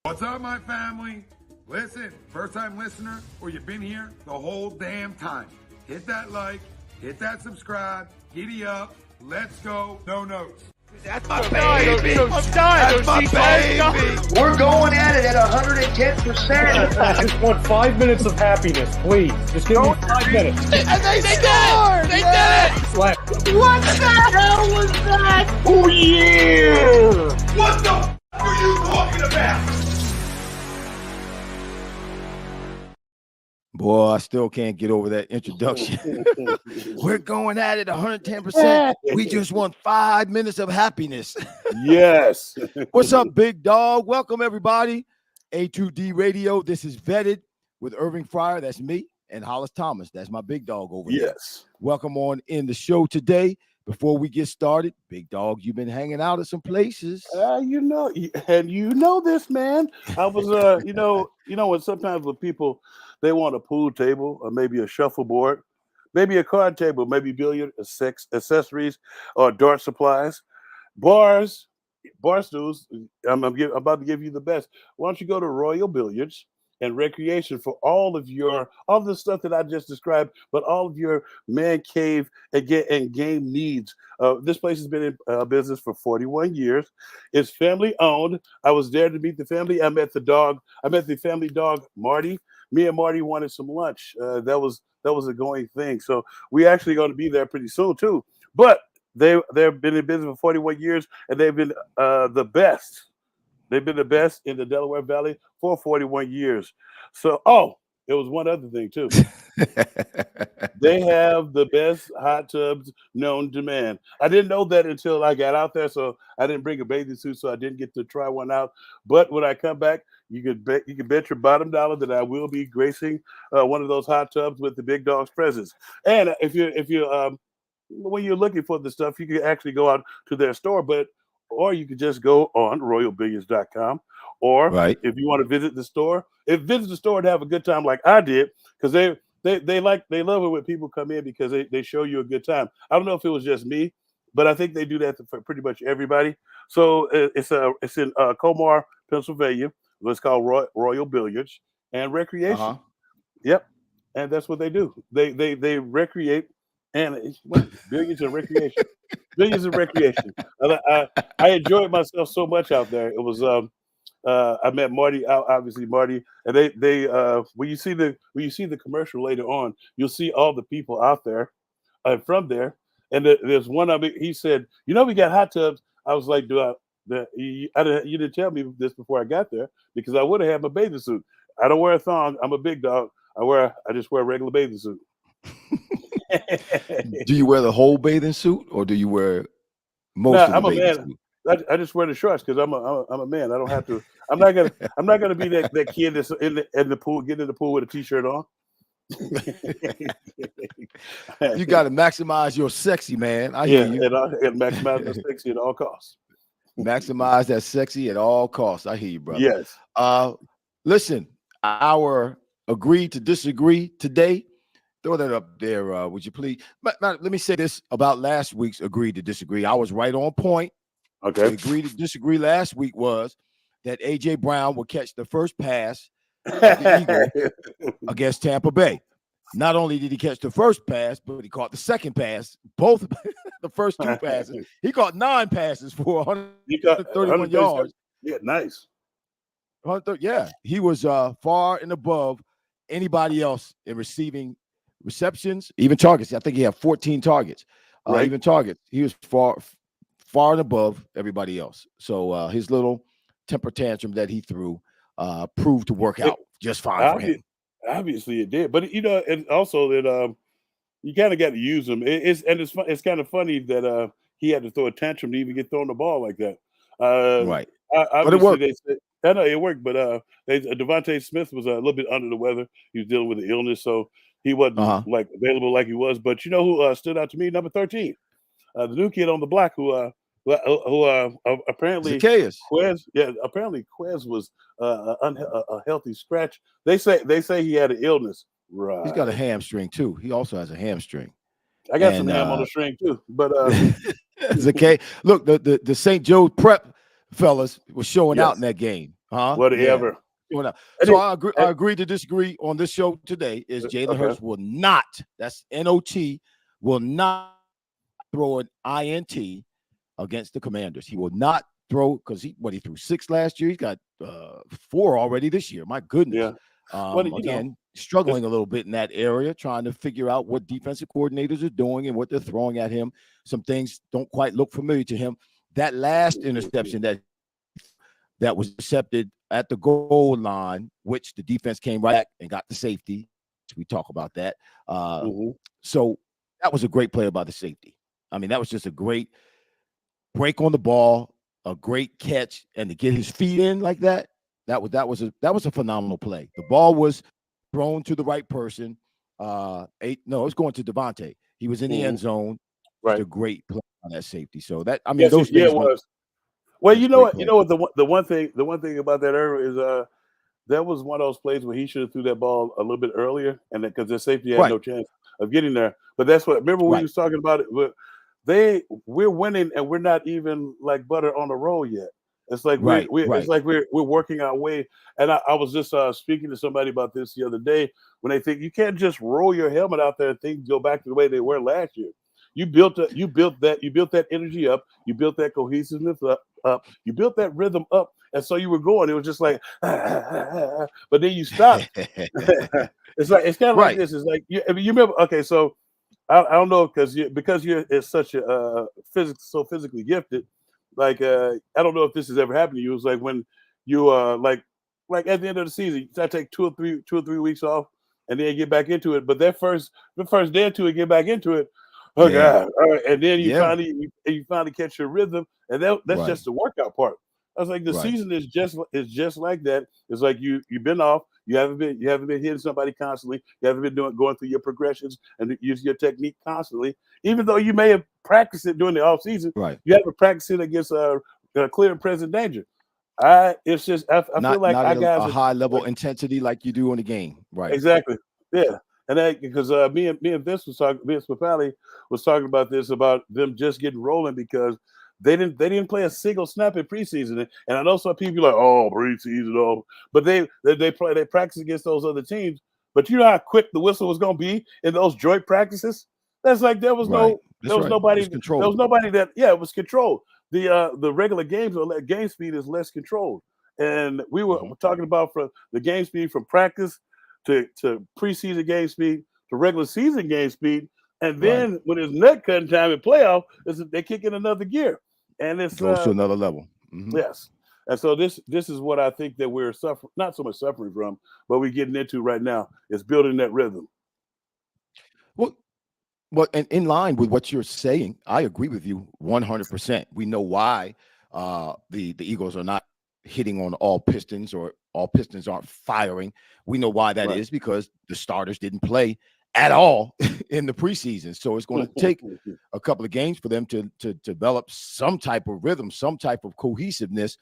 What's up, my family? Listen, first-time listener, or you've been here the whole damn time. Hit that like, hit that subscribe, giddy up, let's go, no notes. That's my baby. That's my baby. We're going at it at 110%. I just want 5 minutes of happiness, please. Just give me 5 minutes. And they scored! They did it! Slap. What the hell was that? Oh, yeah! What the f*** are you talking about? Boy, I still can't get over that introduction. We're going at it 110%. We just want 5 minutes of happiness. Yes. What's up, big dog? Welcome, everybody. A2D Radio. This is Vetted with Irving Fryar. That's me. And Hollis Thomas. That's my big dog over there. Yes. Welcome on in the show today. Before we get started, big dog, you've been hanging out at some places. You know this, man. I was, when sometimes with people, they want a pool table or maybe a shuffleboard, maybe a card table, maybe billiard, accessories, or dart supplies, bar stools. I'm about to give you the best. Why don't you go to Royal Billiards and Recreation for all the stuff that I just described, but all of your man cave and game needs. This place has been in business for 41 years. It's family owned. I was there to meet the family. I met the family dog, Marty. Me and Marty wanted some lunch. That was a going thing. So we actually going to be there pretty soon too. But they've been in business for 41 years, and they've been the best. They've been the best in the Delaware Valley for 41 years. So, it was one other thing too. They have the best hot tubs known to man. I didn't know that until I got out there, so I didn't bring a bathing suit, so I didn't get to try one out. But when I come back, you can bet your bottom dollar that I will be gracing one of those hot tubs with the big dog's presence. And if you when you're looking for the stuff, you can actually go out to their store, or you could just go on royalbilliards.com. Or if you want to visit the store, and have a good time like I did, because they love it when people come in because they show you a good time. I don't know if it was just me, but I think they do that for pretty much everybody. So it's in Comar, Pennsylvania. It's called Royal Billiards and Recreation. Uh-huh. Yep, and that's what they do. They recreate. And billiards and recreation. Billiards and recreation. I enjoyed myself so much out there. It was I met Marty, obviously Marty, and they when you see the commercial later on, you'll see all the people out there from there. And there's one of it. He said, "We got hot tubs." I was like, you didn't tell me this before I got there, because I would have had my bathing suit. I don't wear a thong. I'm a big dog. I just wear a regular bathing suit. Do you wear the whole bathing suit, or do you wear most of the bathing suit? I just wear the shorts because I'm a man. I don't have to. I'm not gonna be that kid that's in the pool, getting in the pool with a t-shirt on. You got to maximize your sexy, man. I hear you. And maximize the sexy at all costs. Maximize that sexy at all costs. I hear you, brother. Yes. Listen, our agree to disagree today. Throw that up there, would you please? But let me say this about last week's agree to disagree. I was right on point. Okay. The agree to disagree last week was that A.J. Brown will catch the first pass of the Eagle against Tampa Bay. Not only did he catch the first pass, but he caught the second pass. Both the first two passes. He caught 9 passes for 131 yards. Yeah, nice. Yeah, he was far and above anybody else in receiving receptions, even targets. I think he had 14 targets. Even targets. He was far and above everybody else. So his little temper tantrum that he threw proved to work out just fine for him. Obviously it did. But and also that you kind of got to use him. It's kind of funny that he had to throw a tantrum to even get thrown the ball like that. Right. But it worked. I know it worked, but Devontae Smith was a little bit under the weather. He was dealing with the illness, so he wasn't available like he was. But you know who stood out to me? Number 13, the new kid on the block who apparently Zacchaeus. Apparently Quez was a healthy scratch. They say he had an illness. Right. He's got a hamstring too. He also has a hamstring. I got some ham on the string too, but Zacchaeus. Look, the St. Joe Prep fellas was showing out in that game. Huh? Whatever. Yeah. And So it- I agree to disagree on this show today. Is Jalen Hurts will not, that's NOT, will not throw an INT against the Commanders. He will not throw, because he threw 6 last year. He's got 4 already this year. My goodness. Yeah. Again, struggling a little bit in that area, trying to figure out what defensive coordinators are doing and what they're throwing at him. Some things don't quite look familiar to him. That last interception that was intercepted at the goal line, which the defense came right back and got the safety. We talk about that. So that was a great play by the safety. I mean, that was just a great break on the ball, a great catch, and to get his feet in like that. That was a phenomenal play. The ball was thrown to the right person. It was going to Devontae. He was in the end zone. Right. A great play on that safety. So that, I mean, those things. Yeah, it was. Well, you know what? You know what? The one thing about that error is that was one of those plays where he should have threw that ball a little bit earlier, and because the safety had no chance of getting there. But that's what. Remember we was talking about it. We're winning, and we're not even like butter on the roll yet. It's like it's like we're working our way. And I was just speaking to somebody about this the other day when they think you can't just roll your helmet out there and things go back to the way they were last year. You built that energy up. You built that cohesiveness up. You built that rhythm up, and so you were going. It was just like, but then you stopped. It's kind of like this. It's like you remember. Okay, so I don't know because you're such a physically gifted. Like I don't know if this has ever happened to you. It's like when you like at the end of the season, you take 2 or 3 weeks off, and then you get back into it. But the first day or two, you get back into it. Oh God! All right, and then you finally catch your rhythm, and that's just the workout part. I was like, the season is just like that. It's like you've been off. You haven't been hitting somebody constantly. You haven't been going through your progressions and using your technique constantly. Even though you may have practiced it during the off season, you haven't practiced it against clear and present danger. I feel like not our guys a high level intensity like you do in the game, right? Exactly. Yeah. And that because me and Vince Papali was talking about this, about them just getting rolling because they didn't play a single snap in preseason. And I know some people are like, oh, preseason, but they practice against those other teams. But you know how quick the whistle was going to be in those joint practices. That's like there was nobody that it was controlled. The regular games or game speed is less controlled, and we were talking about from the game speed from practice to preseason game speed to regular season game speed, and then when it's nut cutting time in playoff, they kick in another gear, and it goes to another level. Yes, and so this is what I think that we're not so much suffering from, but we're getting into right now is building that rhythm. Well, and in line with what you're saying, I agree with you 100%. We know why the Eagles are not hitting on all pistons, or all pistons aren't firing. We know why that is, because the starters didn't play at all in the preseason. So it's going to take a couple of games for them to develop some type of rhythm, some type of cohesiveness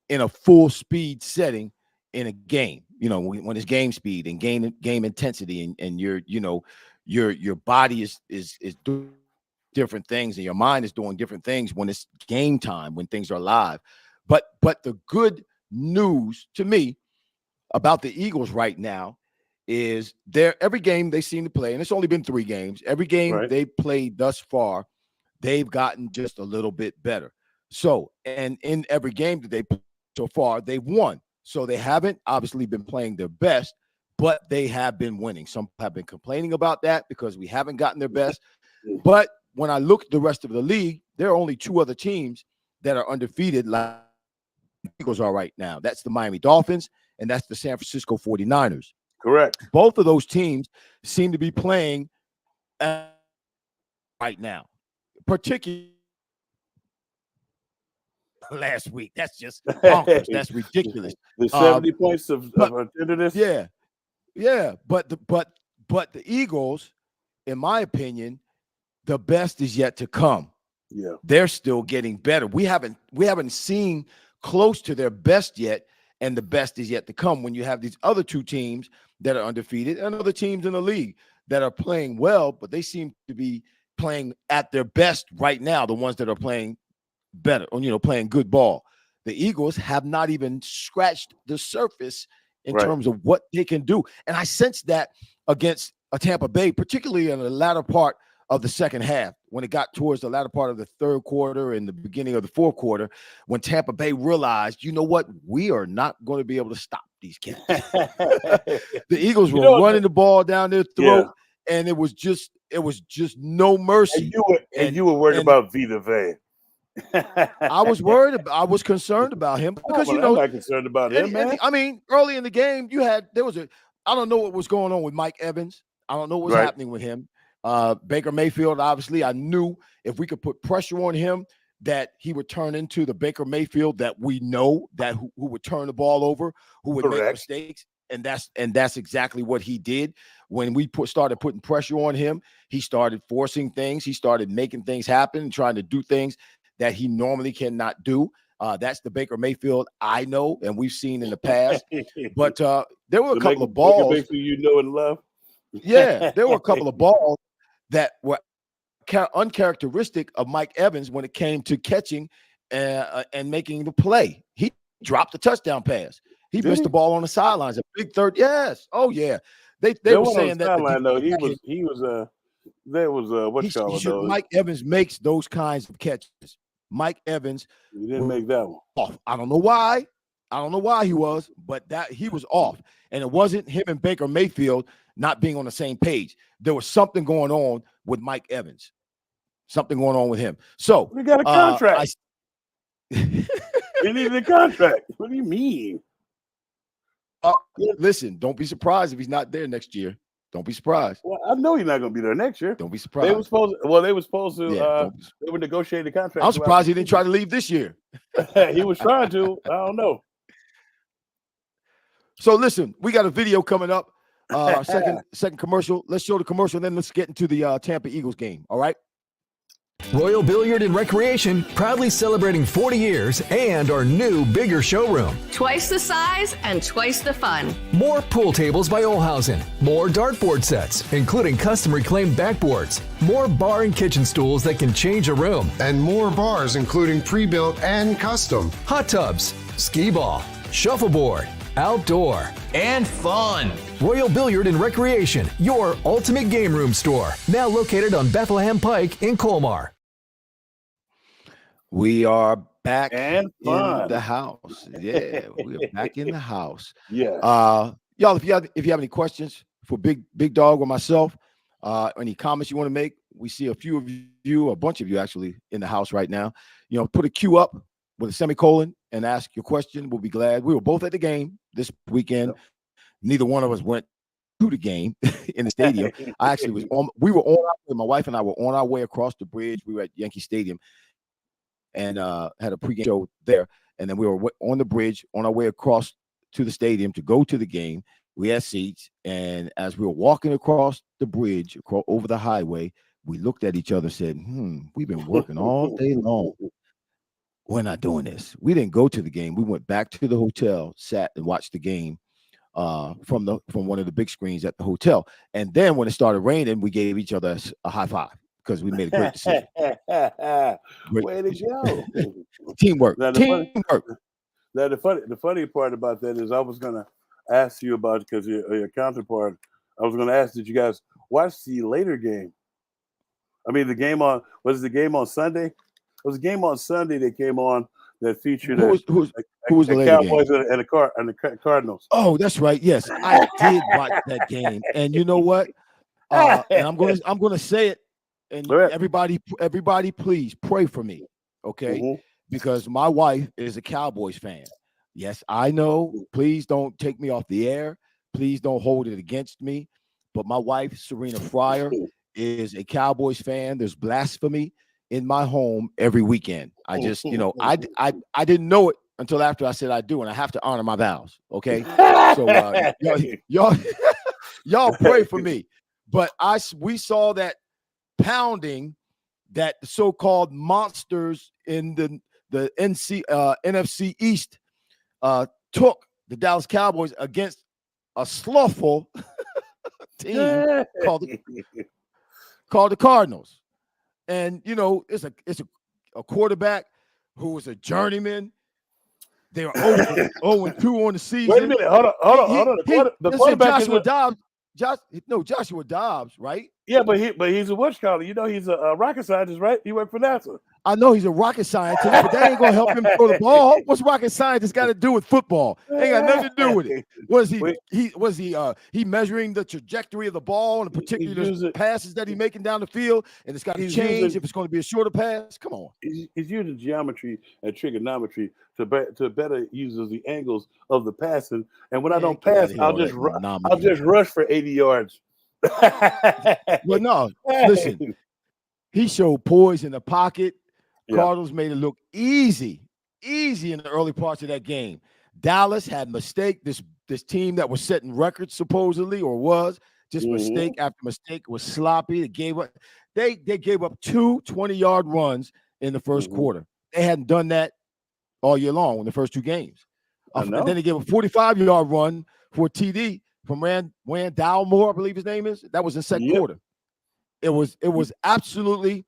in a full speed setting in a game. You know, when it's game speed and game intensity, and your body is doing different things, and your mind is doing different things when it's game time, when things are live. But the good news to me about the Eagles right now is every game they seem to play, and it's only been 3 games. Every game they played thus far, they've gotten just a little bit better. So, and in every game that they played so far, they've won. So they haven't obviously been playing their best, but they have been winning. Some have been complaining about that because we haven't gotten their best. But when I look at the rest of the league, there are only 2 other teams that are undefeated like the Eagles are right now. That's the Miami Dolphins, and that's the San Francisco 49ers. Correct. Both of those teams seem to be playing right now, particularly last week. That's just bonkers. That's ridiculous. The 70 points of tenderness. Yeah. But the Eagles, in my opinion, the best is yet to come. Yeah, they're still getting better. We haven't seen close to their best yet, and the best is yet to come. When you have these other 2 teams that are undefeated and other teams in the league that are playing well, but they seem to be playing at their best right now. The ones that are playing better, or playing good ball. the Eagles have not even scratched the surface in Right. terms of what they can do. And I sensed that against a Tampa Bay, particularly in the latter part of the second half, when it got towards the latter part of the third quarter and the beginning of the fourth quarter, when Tampa Bay realized, you know what, we are not going to be able to stop these cats. The Eagles were running the ball down their throat, and it was just no mercy. And you were worried about Vita Vea. I was concerned about him because I'm not concerned about him, man. I mean, early in the game, I don't know what was going on with Mike Evans. I don't know what was happening with him. Baker Mayfield, obviously, I knew if we could put pressure on him that he would turn into the Baker Mayfield that we know, that who would turn the ball over, who would make mistakes. And that's exactly what he did. When we started putting pressure on him, he started forcing things. He started making things happen, trying to do things that he normally cannot do. That's the Baker Mayfield I know and we've seen in the past. But there were a couple of balls. Baker you know and love. Yeah, there were a couple of balls that were uncharacteristic of Mike Evans when it came to catching and making the play. He dropped a touchdown pass. He missed the ball on the sidelines. A big third. Yes. Oh yeah. They were saying that Mike Evans makes those kinds of catches. Mike Evans. He didn't make that one. Off. I don't know why. He was, but that he was off. And it wasn't him and Baker Mayfield not being on the same page. There was something going on with Mike Evans. Something going on with him. So we got a contract. He needed a contract. What do you mean? Listen, don't be surprised if he's not there next year. Don't be surprised. Well, I know he's not going to be there next year. Don't be surprised. They were supposed to. They were negotiating the contract. I'm surprised he didn't try to leave this year. He was trying to. I don't know. So listen, we got a video coming up. Second commercial. Let's show the commercial, and then let's get into the Tampa Eagles game. All right. Royal Billiard and Recreation, proudly celebrating 40 years and our new, bigger showroom. Twice the size and twice the fun. More pool tables by Olhausen. More dartboard sets, including custom reclaimed backboards. More bar and kitchen stools that can change a room. And more bars, including pre-built and custom. Hot tubs, skee ball, shuffleboard, outdoor, and fun. Royal Billiard and Recreation, your ultimate game room store. Now located on Bethlehem Pike in Colmar. We are back in the house. Yeah, we are back in the house. Yeah. Y'all, if you have any questions for Big Dog or myself, any comments you want to make, we see a few of you, a bunch of you actually in the house right now. Put a Q up with a semicolon and ask your question. We'll be glad. We were both at the game this weekend. Neither one of us went to the game in the stadium. I actually was on. We were on. My wife and I were on our way across the bridge. We were at Yankee Stadium and had a pregame show there. And then we were on the bridge on our way across to the stadium to go to the game. We had seats, and as we were walking across the bridge over the highway, we looked at each other and said, we've been working all day long. We're not doing this. We didn't go to the game. We went back to the hotel, sat and watched the game from one of the big screens at the hotel. And then when it started raining, we gave each other a high five because we made a great decision. Way to go. Teamwork. Now the funny part about that is I was gonna ask you about, because your counterpart, I was gonna ask, did you guys watch the later game? I mean, was the game on Sunday? It was a game on Sunday that came on that featured who was the Cowboys game? and the Cardinals. Oh, that's right. Yes, I did watch that game, and you know what? And I'm gonna say it, and everybody, please pray for me, okay? Mm-hmm. Because my wife is a Cowboys fan. Yes, I know. Please don't take me off the air. Please don't hold it against me. But my wife, Serena Fryar, is a Cowboys fan. There's blasphemy in my home every weekend. I just, I didn't know it until after I said I do, and I have to honor my vows. Okay, so y'all pray for me. But we saw that pounding that the so-called monsters in the NFC East took the Dallas Cowboys against a slothful team called the Cardinals. And it's a quarterback who was a journeyman, They were 0-2 on the season. Wait a minute. Hold on. The quarterback Joshua Dobbs, right? Yeah, but he's a witch collar. You know, he's a rocket scientist, right? He worked for NASA. I know he's a rocket scientist, but that ain't gonna help him throw the ball. What's rocket scientist got to do with football? Ain't got nothing to do with it. He measuring the trajectory of the ball and the particular passes that he's making down the field, and it's got to change if it's going to be a shorter pass. Come on. He's using geometry and trigonometry to better use the angles of the passing. And when I don't pass, I'll just rush for 80 yards. But no, listen. He showed poise in the pocket. Cardinals made it look easy in the early parts of that game. Dallas had mistake. This team that was setting records supposedly, or was just mistake after mistake, was sloppy. They gave up 2 20-yard runs in the first quarter. They hadn't done that all year long in the first 2 games. And then they gave a 45-yard run for a TD from Rand Dalmore, I believe his name is. That was in second quarter. It was absolutely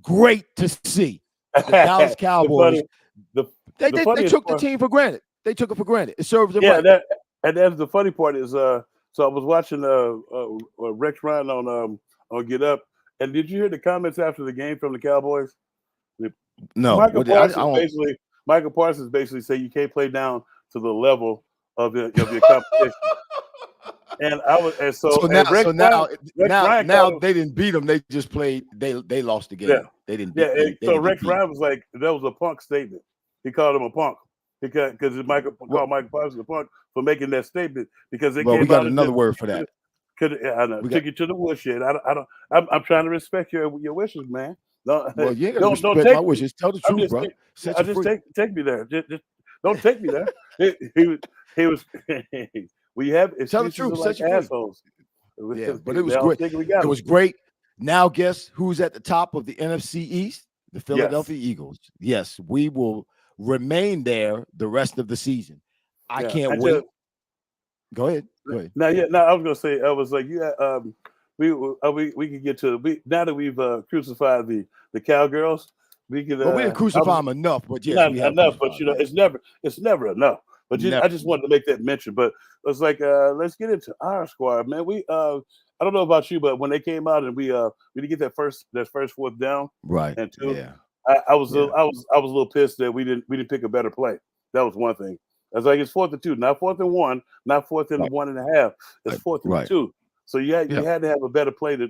great to see. The Dallas Cowboys, they took the team for granted. They took it for granted. It serves them right. And that's the funny part is, so I was watching Rex Ryan on Get Up, and did you hear the comments after the game from the Cowboys? No. Michael Parsons basically said you can't play down to the level of your competition. And now they didn't beat them. They just played. They lost the game. Yeah. They didn't. So Rex Ryan was like, that was a punk statement. He called him a punk because Michael Parsons a punk for making that statement because we got another word for that. I know. Took you to the woodshed. I'm trying to respect your wishes, man. Well, you ain't gonna respect my wishes. Tell the truth, bro. Take me there. Just don't take me there. He was. We have tell the truth. Like assholes. Yeah, but it was great. It was great. Now, guess who's at the top of the NFC East? The Philadelphia Eagles. Yes, we will remain there the rest of the season. I can't wait. Go ahead. I was gonna say, I was like, we can get to now that we've crucified the Cowgirls. We can. We didn't crucify them enough, but not enough. But it's never enough. But I just wanted to make that mention. But it's like, let's get into our squad, man. I don't know about you, but when they came out and we didn't get that first fourth down, right? And 2, yeah. I was a little pissed that we didn't pick a better play. That was one thing. I was like, it's 4th and 2, not 4th and 1, not 4th and 1.5. It's 4th and 2. So you had to have a better play to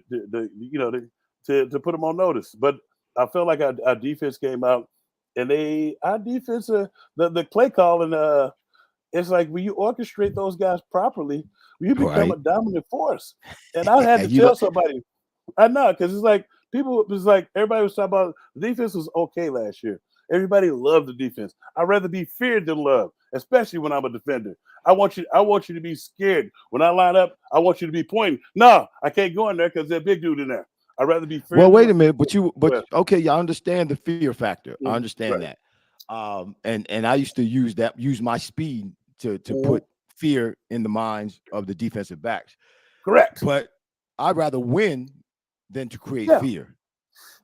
put them on notice. But I felt like our defense came out, and our defense, the play calling, it's like when you orchestrate those guys properly, you become a dominant force. And I had to tell somebody, I know, because it's like everybody was talking about the defense was okay last year. Everybody loved the defense. I'd rather be feared than loved, especially when I'm a defender. I want you to be scared. When I line up, I want you to be pointing. No, I can't go in there because there's a big dude in there. I'd rather be feared. Well, wait a minute, okay, I understand the fear factor. I understand that. And I used to use my speed to put fear in the minds of the defensive backs. Correct. But I'd rather win than to create fear.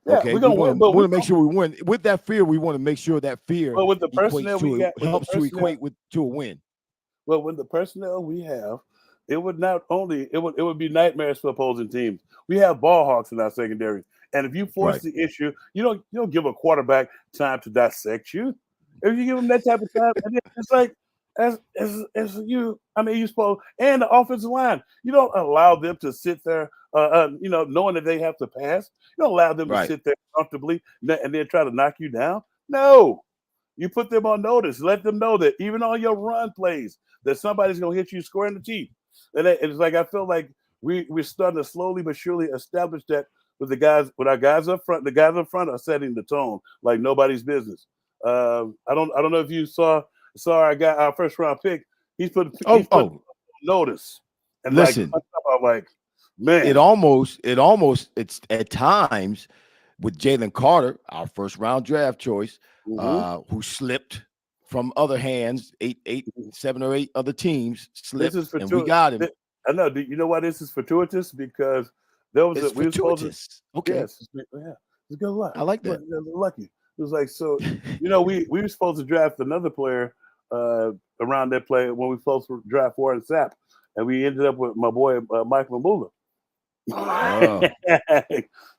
Yeah, okay, we want to make sure we win. With that fear, we want to make sure that fear with the personnel helps to equate to a win. Well, with the personnel we have, it would be nightmares for opposing teams. We have ball hawks in our secondary, and if you force the issue, you don't give a quarterback time to dissect you. If you give him that type of time, and it's like as you supposed, and the offensive line, you don't allow them to sit there, knowing that they have to pass. You don't allow them to sit there comfortably and then try to knock you down. No, you put them on notice. Let them know that even on your run plays, that somebody's going to hit you square in the teeth. And it's like I feel like we're starting to slowly but surely establish that with our guys up front. The guys up front are setting the tone like nobody's business. I don't know if you saw our first round pick. He's put notice. And listen, man, it's at times with Jalen Carter, our first round draft choice, who slipped from other hands. 7 or 8 other teams slipped, and we got him. I know. Do you know why this is fortuitous? Because there was fortuitous. Okay, yes, it's good luck. I like that. Lucky. It was like, so, we were supposed to draft another player around that play when we supposed to draft Warren Sapp, and we ended up with my boy Mike Mamula. Oh.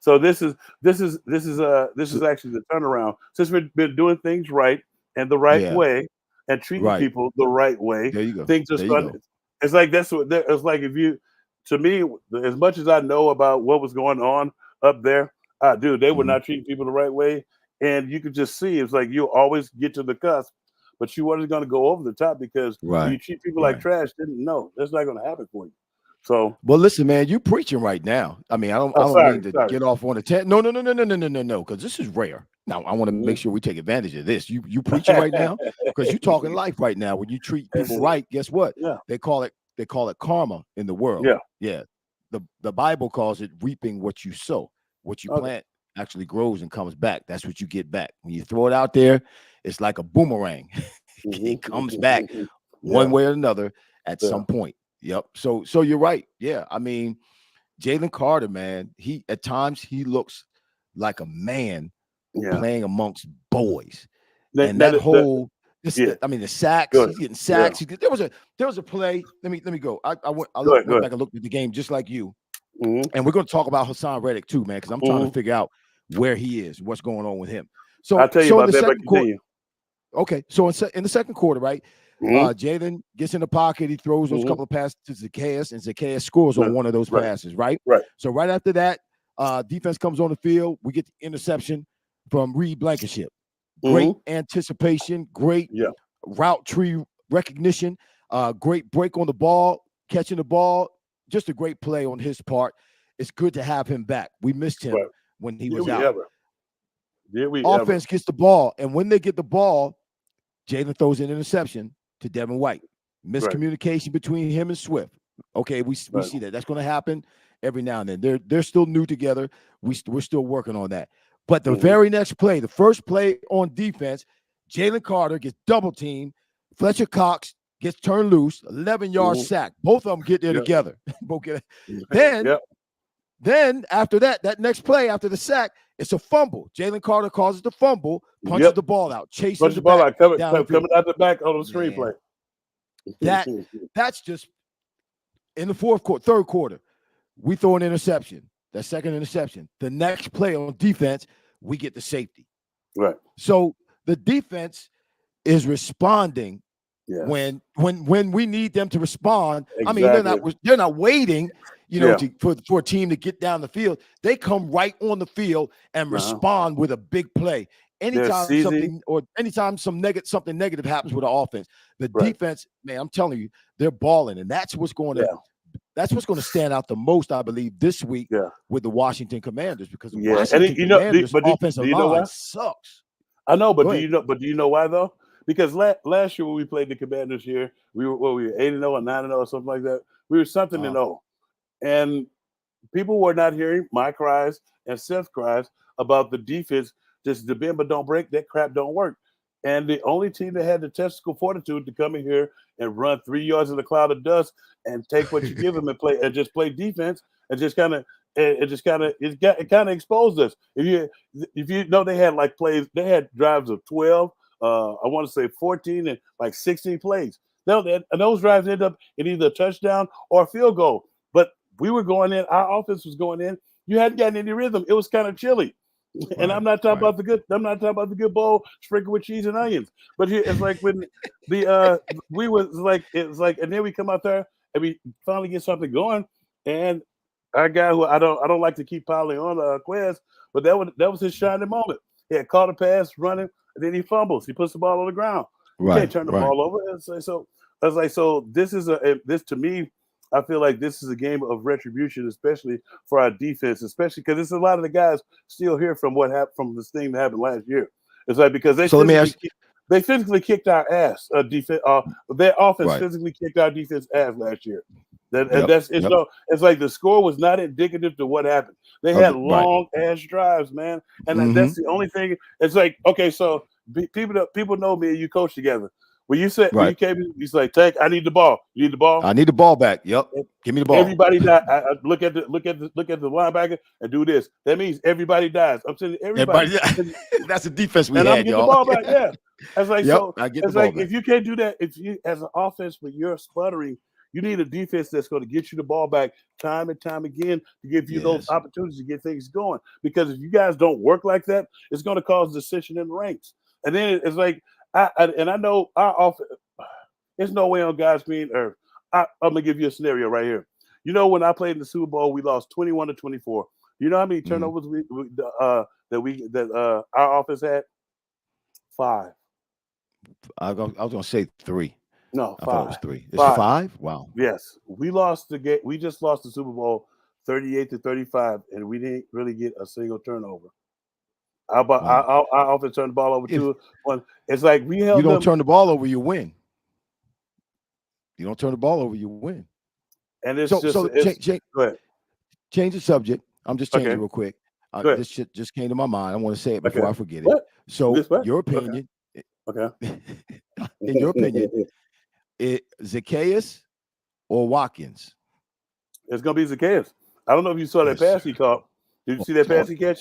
So this is actually the turnaround. Since we've been doing things right and the right way and treating people the right way, there you go. Things are starting. It's like that's what it's like. If you, to me, as much as I know about what was going on up there, dude, they were not treating people the right way, and you could just see it's like you always get to the cusp, but you wasn't going to go over the top because you treat people like trash. No, that's not going to happen for you. So, well, listen, man, you preaching right now. I mean, I don't mean to get off on a tent. No, because this is rare. Now, I want to make sure we take advantage of this. You preaching right now because you're talking life right now. When you treat people right, guess what? Yeah. They call it karma in the world. Yeah. The Bible calls it reaping what you sow. What you plant actually grows and comes back. That's what you get back. When you throw it out there, it's like a boomerang. It comes back one way or another at some point. Yep. So you're right. Yeah. I mean, Jalen Carter, man, at times he looks like a man playing amongst boys. I mean, the sacks, he's getting sacks. There was a play. Let me go. I went back and looked at the game just like you. And we're going to talk about Hassan Reddick too, man, because I'm trying to figure out where he is, what's going on with him. So I'll tell you about that. Quarter, okay. So in the second quarter, right? Jalen gets in the pocket. He throws those couple of passes to Zacchaeus, and Zacchaeus scores on one of those passes, right? Right. So right after that, defense comes on the field. We get the interception from Reed Blankenship. Great anticipation, great route tree recognition, great break on the ball, catching the ball. Just a great play on his part. It's good to have him back. We missed him when he was out. Offense gets the ball, and when they get the ball, Jalen throws an interception to Devin White. Miscommunication between him and Swift. Okay, we see that. That's going to happen every now and then. They're still new together. We're still working on that. But the very next play, the first play on defense, Jalen Carter gets double teamed. Fletcher Cox gets turned loose, 11-yard sack. Both of them get there together. Then after that next play after the sack, it's a fumble. Jalen Carter causes the fumble, punches the ball out, chases the ball out, coming out the back on the screenplay. That's just in the third quarter. We throw an interception. That second interception. The next play on defense, we get the safety. Right. So the defense is responding when we need them to respond. Exactly. I mean, they're not waiting, for a team to get down the field. They come right on the field and respond with a big play. Anytime something negative happens with the offense, the defense, man, I'm telling you, they're balling, and that's what's going to. That's what's going to stand out the most, I believe, this week with the Washington Commanders, because the Washington Commanders' offensive line sucks. I know, but do you know why though? Because last year when we played the Commanders here, we were 8-0 or 9-0 or something like that. We were something to know, and people were not hearing my cries and Seth's cries about the defense. Just the bend but don't break. That crap don't work. And the only team that had the testicle fortitude to come in here and run 3 yards in a cloud of dust and take what you give them and play defense and it kind of exposed us. If you know, they had they had drives of 12, I want to say 14 and like 16 plays. And those drives ended up in either a touchdown or a field goal. But we were going in, our offense was going in. You hadn't gotten any rhythm. It was kind of chilly. And I'm not talking about the good. I'm not talking about the good bowl sprinkled with cheese and onions. But here, it's like when and then we come out there and we finally get something going. And our guy, who I don't like to keep piling on Quez, but that was his shining moment. He had caught a pass running, and then he fumbles. He puts the ball on the ground. You can't turn the ball over. So I was like, so this is this to me. I feel like this is a game of retribution, especially for our defense, especially because there's a lot of the guys still here from what happened from this thing that happened last year. It's like because they physically kicked our ass. Their offense physically kicked our defense ass last year. It's like the score was not indicative to what happened. They had long ass drives, man, and that's the only thing. It's like, okay, so people know me and you coach together. When you said when Right. you came in, he's like, Tank, I need the ball. You need the ball. I need the ball back. Yep. Give me the ball. Everybody die. I look at the linebacker and do this. That means everybody dies. I'm saying everybody. That's the defense we and had, I'm getting y'all. the ball back. Yeah. It's like Yep, so. I get the It's ball like back. if you can't do that, if you as an offense, but you're sputtering, you need a defense that's going to get you the ball back time and time again to give you those opportunities to get things going. Because if you guys don't work like that, it's going to cause dissension in the ranks. And then it's like I know our offense. There's no way on God's green earth. I'm gonna give you a scenario right here. You know, when I played in the Super Bowl, we lost 21-24. You know how many turnovers that our offense had? 5. I was gonna say 3. No, 5. I thought it was 3. It's 5. 5? Wow. Yes, we lost the game. We just lost the Super Bowl 38-35, and we didn't really get a single turnover. Our offense turned the ball over 2-1. It's like we held. You don't them, turn the ball over, you win. You don't turn the ball over, you win. And it's go ahead. Change the subject. I'm just changing real quick. This shit just came to my mind. I want to say it before I forget it. What? So, your opinion. Okay. In your opinion, Zacchaeus or Watkins? It's gonna be Zacchaeus. I don't know if you saw that pass he caught. Did you see that pass he caught?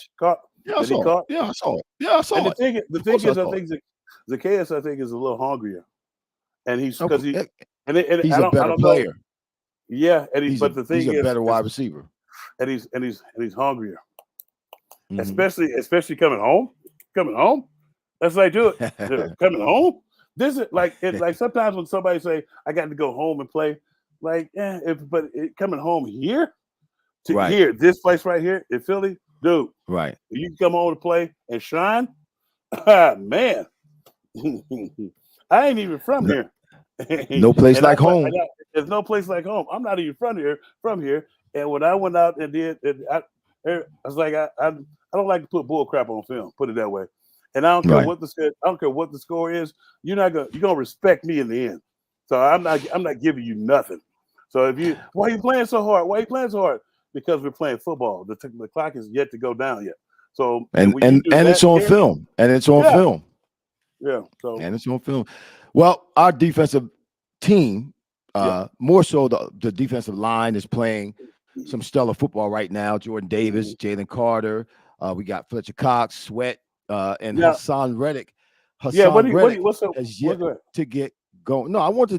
Yeah, I saw it. Yeah, I saw it. Yeah, I saw and it. The thing is, I think Zacchaeus, I think, is a little hungrier, and he's because he's a better player. Yeah, and he's but the thing he's is, a better wide receiver, and he's hungrier, especially coming home. Coming home, that's like, dude, coming home. This is like it's like sometimes when somebody say, "I got to go home and play," like, coming home here to here, this place right here in Philly, dude. Right. You can come home to play and shine. Man, I ain't even from here. No place like home. There's no place like home. I'm not even from here. And when I went out and did, I was like, I don't like to put bull crap on film. Put it that way. And I don't care what the score is. You're gonna respect me in the end. So I'm not giving you nothing. So why are you playing so hard? Why are you playing so hard? Because we're playing football. The clock is yet to go down yet. So and it's on film. And it's on film. Yeah. So and it's on film. Well, our defensive team, more so the defensive line is playing some stellar football right now. Jordan Davis, Jalen Carter, we got Fletcher Cox, Sweat, and Hassan Reddick. Reddick has yet to get going. No, I want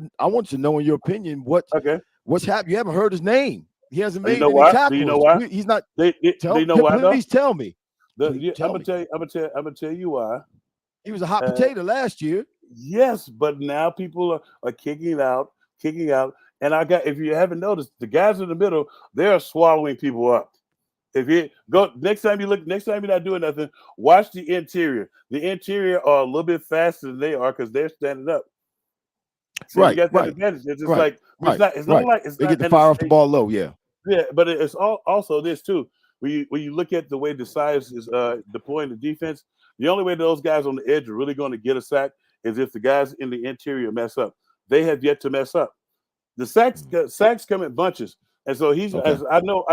to know, in your opinion, what's happened. You haven't heard his name. He hasn't made any tackles. Do you know why? He's not. Do you know why? Please tell me. I'm gonna tell you why. He was a hot potato last year. Yes, but now people are kicking out. And if you haven't noticed, the guys in the middle, they're swallowing people up. If you go next time you're not doing nothing, watch the interior. The interior are a little bit faster than they are because they're standing up. So you got that advantage. It's just like it's not like they get to fire off the ball low, yeah. Yeah, but it's also this too. When you look at the way the size is deploying the defense, the only way those guys on the edge are really going to get a sack is if the guys in the interior mess up. They have yet to mess up. The sacks come in bunches, and so he's. As I know.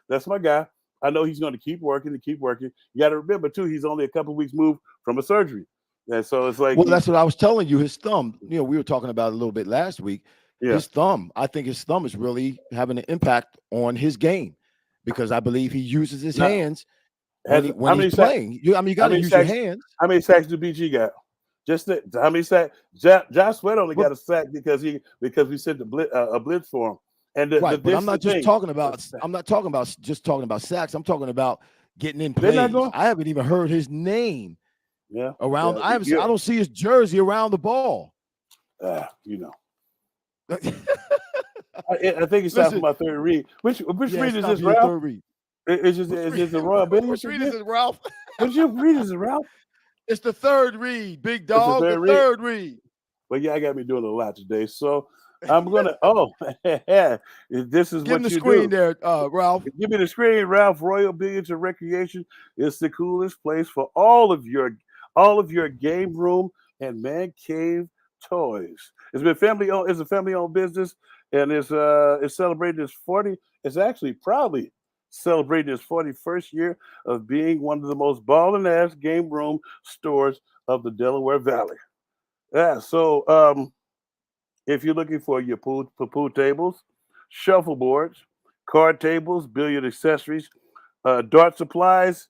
That's my guy. I know he's going to keep working. You got to remember too, he's only a couple weeks moved from a surgery, and so it's like. Well, that's what I was telling you. His thumb. We were talking about it a little bit last week. Yeah. His thumb. I think his thumb is really having an impact on his game because I believe he uses his hands when he's playing. You got to use your hands. How many sacks do BG got? How many sacks? Josh Sweat only got a sack because we sent a blitz for him. And but I'm not just talking about. I'm not talking about just talking about sacks. I'm talking about getting in plays. I haven't even heard his name. Yeah. Around. I don't see his jersey around the ball. I think it's time for my third read. Which read is this, Ralph? Is this the Royal Billiard? Which read is it, Ralph? Which read is it, Ralph? It's the third read, big dog. The third read. Well, I got me doing a lot today, so I'm gonna. This is Give what the you screen do. there, Ralph. Give me the screen, Ralph. Royal Billiards and Recreation is the coolest place for all of your game room and man cave toys. It's been family owned. It's a family owned business, and it's celebrating its 40. It's actually proudly celebrating its 41st year of being one of the most ballin' ass game room stores of the Delaware Valley. Yeah. So if you're looking for your pool tables, shuffleboards, card tables, billiard accessories, dart supplies,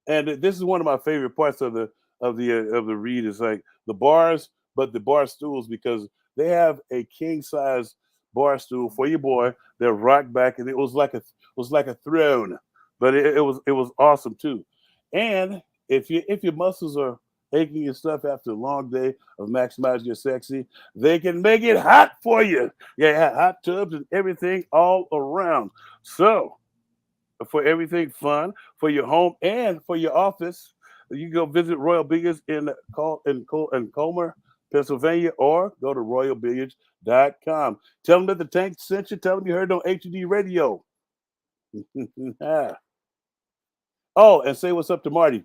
and this is one of my favorite parts of the read is like the bars, but the bar stools because they have a king size bar stool for your boy that rocked back, and it was like a throne, but it was awesome too. And if your muscles are aching and stuff after a long day of maximizing your sexy, they can make it hot for you. Yeah, hot tubs and everything all around. So for everything fun for your home and for your office, you can go visit Royal Billiards in Comer, Pennsylvania, or go to royalbilliards.com. Tell them that the tank sent you. Tell them you heard on HD Radio. Oh, and say what's up to Marty.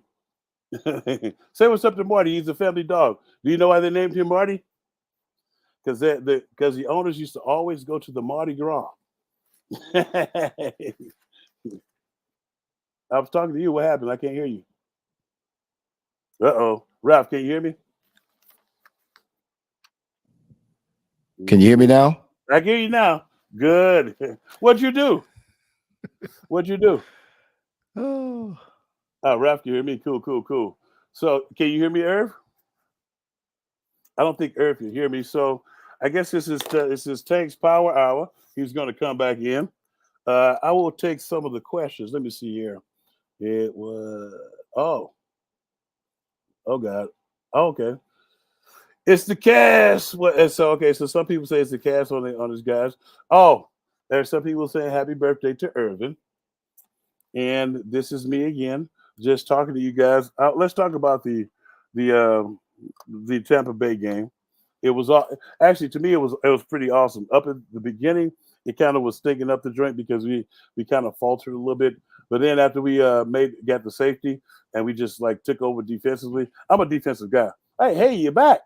Say what's up to Marty. He's a family dog. Do you know why they named him Marty? Because the owners used to always go to the Mardi Gras. I was talking to you. What happened? I can't hear you. Uh-oh. Ralph, can you hear me? Can you hear me now? I can hear you now. Good. What'd you do? What'd you do? Oh. Ralph can hear me. Cool. So can you hear me, Irv? I don't think Irv can hear me. So I guess this is Tank's Power Hour. He's going to come back in. I will take some of the questions. Let me see here. It was God. Okay. It's the cast. So some people say it's the cast on his guys. Oh, there's some people saying happy birthday to Irving. And this is me again, just talking to you guys. Let's talk about the Tampa Bay game. It was actually, to me, it was pretty awesome. Up at the beginning, it kind of was stinking up the joint because we kind of faltered a little bit. But then after we got the safety and we just like took over defensively, I'm a defensive guy. Hey, you're back.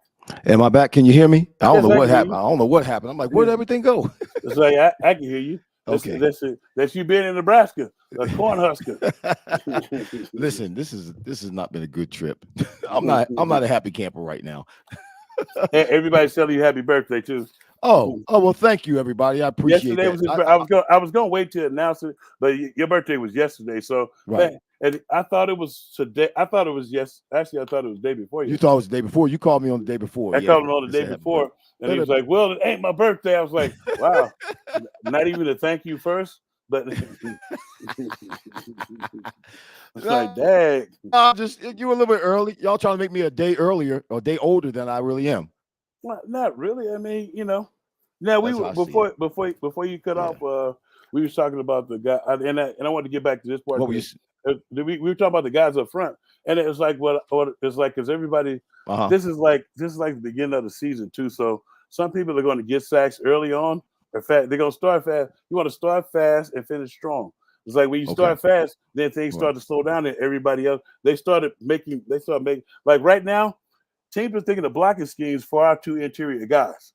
Am I back? Can you hear me? I don't know what happened. I don't know what happened. I'm like, where'd everything go? It's like I can hear you. Okay. That's you being in Nebraska, a corn husker. Listen, this has not been a good trip. I'm not a happy camper right now. Everybody's telling you happy birthday too. Oh, well, thank you, everybody. I appreciate yesterday that. I was going to wait to announce it, but your birthday was yesterday. So, right. And I thought it was today. I thought it was Actually, I thought it was the day before. You thought it was the day before. You called me on the day before. I called him on the day before, and he was like, "Well, it ain't my birthday." I was like, "Wow, not even a thank you first." But it's like, dang. You were a little bit early. Y'all trying to make me a day earlier or a day older than I really am. Not really. I mean, Now we were before you cut off. We were talking about the guy, and I want to get back to this part. What we were talking about the guys up front, and it was like what it's like because everybody. This is like the beginning of the season too. So some people are going to get sacks early on. In fact, they're going to start fast. You want to start fast and finish strong. It's like when you start fast, then things start to slow down, and everybody else they start making like right now. Teams are thinking of blocking schemes for our two interior guys.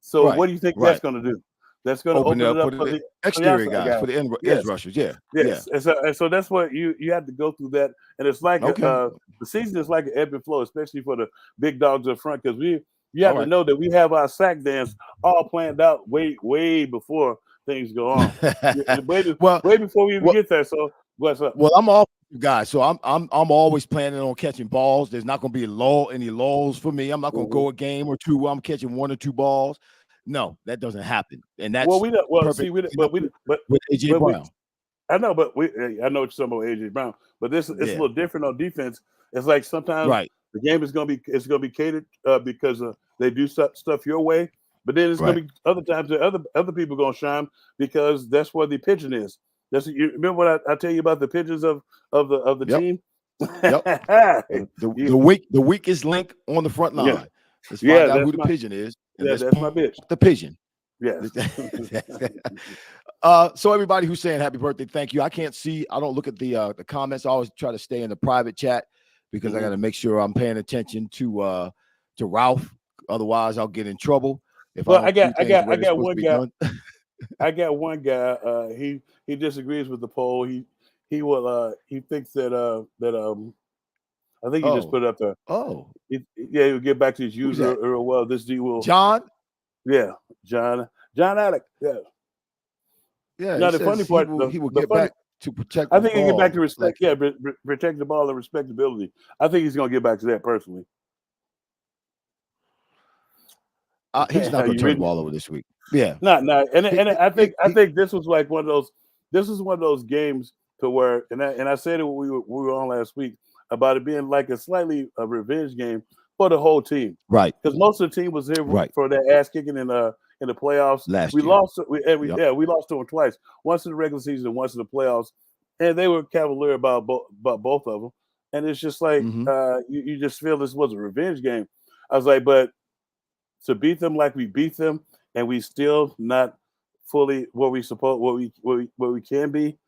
So what do you think that's going to do? That's going to open it up for the exterior guys, for the edge rushers. Yeah. Yes. Yeah. And so that's what you have to go through that. And it's like the season is like an ebb and flow, especially for the big dogs up front, because you have to know that we have our sack dance all planned out way before things go on. way before we even get there. So what's up? Well, I'm all guys, so I'm always planning on catching balls. There's not going to be any lulls for me. I'm not going to go a game or two where I'm catching one or two balls. No, that doesn't happen. And that's with AJ Brown. I know, but I know what you're talking about AJ Brown, but it's a little different on defense. It's like sometimes the game is going to be catered because they do stuff your way, but then it's going to be other times that other people going to shine because that's where the pigeon is. You remember what I tell you about the pigeons of the team? Yep. the weakest link on the front line. Yeah. Let's find out who the pigeon is. Yeah, that's my bitch. The pigeon. Yes. So everybody who's saying happy birthday, thank you. I can't see. I don't look at the comments. I always try to stay in the private chat because I got to make sure I'm paying attention to Ralph. Otherwise, I'll get in trouble. I got one guy. I got one guy. He disagrees with the poll. He thinks that I think he just put it up there. Oh, He'll get back to his usual. Well, this D will. John. Yeah, John Alec. Yeah. Yeah. Now the funny part, he will get back to protect. I think he get back to Like, respect. Protect the ball and respectability. I think he's going to get back to that personally. He's not going to turn the ball over this week. Yeah. No. And I think this was like one of those. This is one of those games to where, and I said it when we were on last week about it being like a slightly a revenge game for the whole team, right? Because most of the team was here for that ass kicking in the playoffs. We lost to them twice. Once in the regular season, and once in the playoffs, and they were cavalier about both of them. And it's just like you just feel this was a revenge game. I was like, but to beat them like we beat them, and we still not fully what we can be,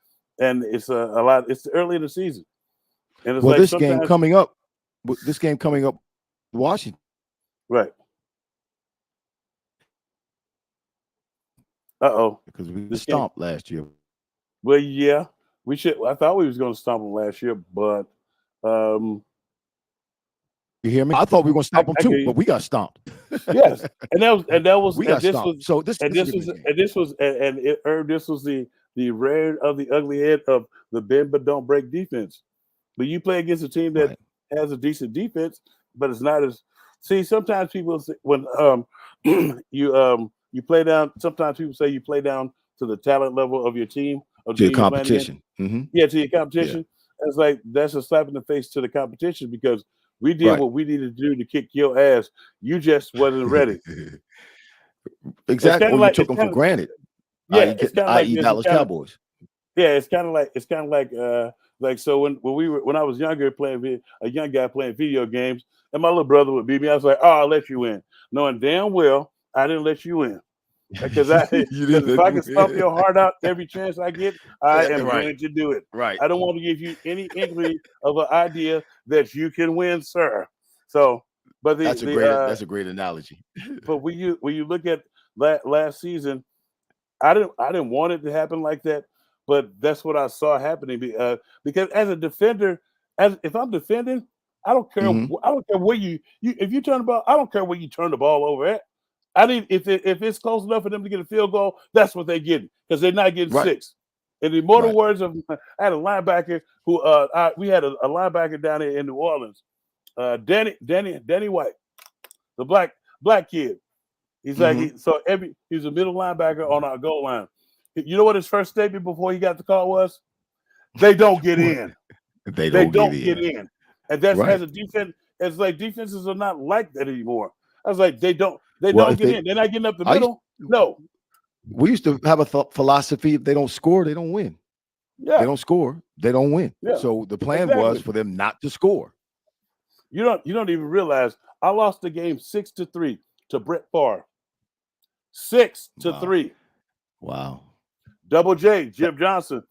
and it's a lot. It's early in the season, and it's this game coming up, Washington, right? Because we stomped last year. Well, yeah, we should. I thought we was going to stomp them last year, but you hear me? I thought we were going to stomp them too, but we got stomped. Yes, and that was we got stomped. So this was the rare of the ugly head of the bend but don't break defense. But you play against a team that has a decent defense, but it's not as. See, sometimes people say when you play down. Sometimes people say you play down to the talent level of your team, to your competition. Yeah, to your competition. Yeah. It's like that's a slap in the face to the competition because we did what we needed to do to kick your ass. You just wasn't ready. Exactly. Or you took them for granted. Yeah, i.e. Dallas Cowboys. Yeah, it's kind of like so when I was younger playing a young guy playing video games, and my little brother would beat me. I was like, I'll let you in, knowing damn well I didn't let you in. Because if I can stomp your heart out every chance I get, I am going to do it. Right. I don't want to give you any inkling of an idea that you can win, sir. So, but that's a great analogy. But when you look at last season, I didn't want it to happen like that, but that's what I saw happening. Because as a defender, if I'm defending, I don't care. I don't care where you if you turn the ball. I don't care where you turn the ball over at. I need if it's close enough for them to get a field goal, that's what they're getting because they're not getting 6. In the immortal words of, I had a linebacker who we had a linebacker down here in New Orleans, Danny White, the black kid. He's like he's a middle linebacker on our goal line. You know what his first statement before he got the call was? They don't get in. They don't get in. And that's as a defense. It's like defenses are not like that anymore. I was like, they don't get in. They're not getting up the middle. No. We used to have a philosophy: if they don't score, they don't win. Yeah. They don't score, they don't win. Yeah. So the plan was for them not to score. You don't even realize I lost the game 6-3 to Brett Favre. 6-3. Wow. Double J, Jim Johnson.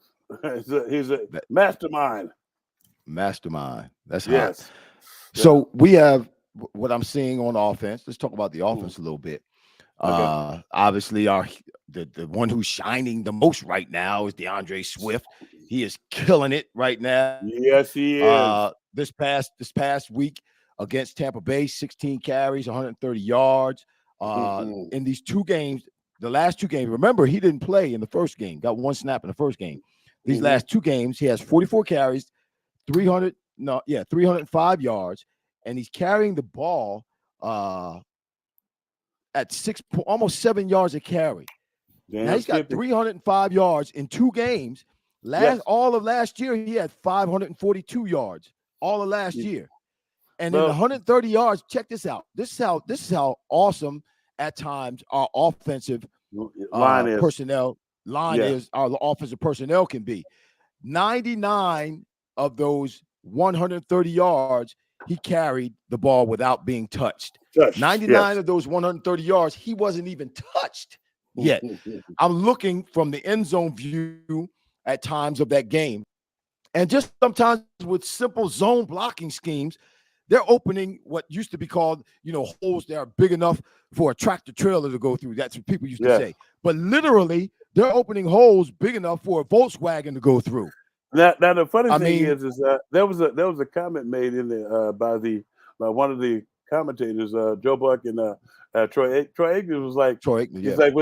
He's a mastermind. Mastermind. That's hot. Yes. So we have what I'm seeing on offense. Let's talk about the offense a little bit. Okay. Obviously, the one who's shining the most right now is DeAndre Swift. He is killing it right now. Yes, he is. This past week against Tampa Bay, 16 carries, 130 yards. In these 2 games, the last 2 games, remember he didn't play in the first game. Got 1 snap in the first game. These last 2 games, he has 44 carries, 305 yards, and he's carrying the ball at almost 7 yards a carry. Now he's got 305 yards in 2 games. All of last year, he had 542 yards. All of last year, and in 130 yards. Check this out. This is how awesome at times our offensive personnel is. Our offensive personnel can be. 99 of those 130 yards, he carried the ball without being touched. 99 of those 130 yards, he wasn't even touched yet. I'm looking from the end zone view at times of that game. And just sometimes with simple zone blocking schemes, they're opening what used to be called, holes that are big enough for a tractor trailer to go through. That's what people used to say. But literally, they're opening holes big enough for a Volkswagen to go through. Now the funny thing is there was a comment made in there by the by one of the commentators, Joe Buck and Troy Aikman was like, Troy Aikman, he's like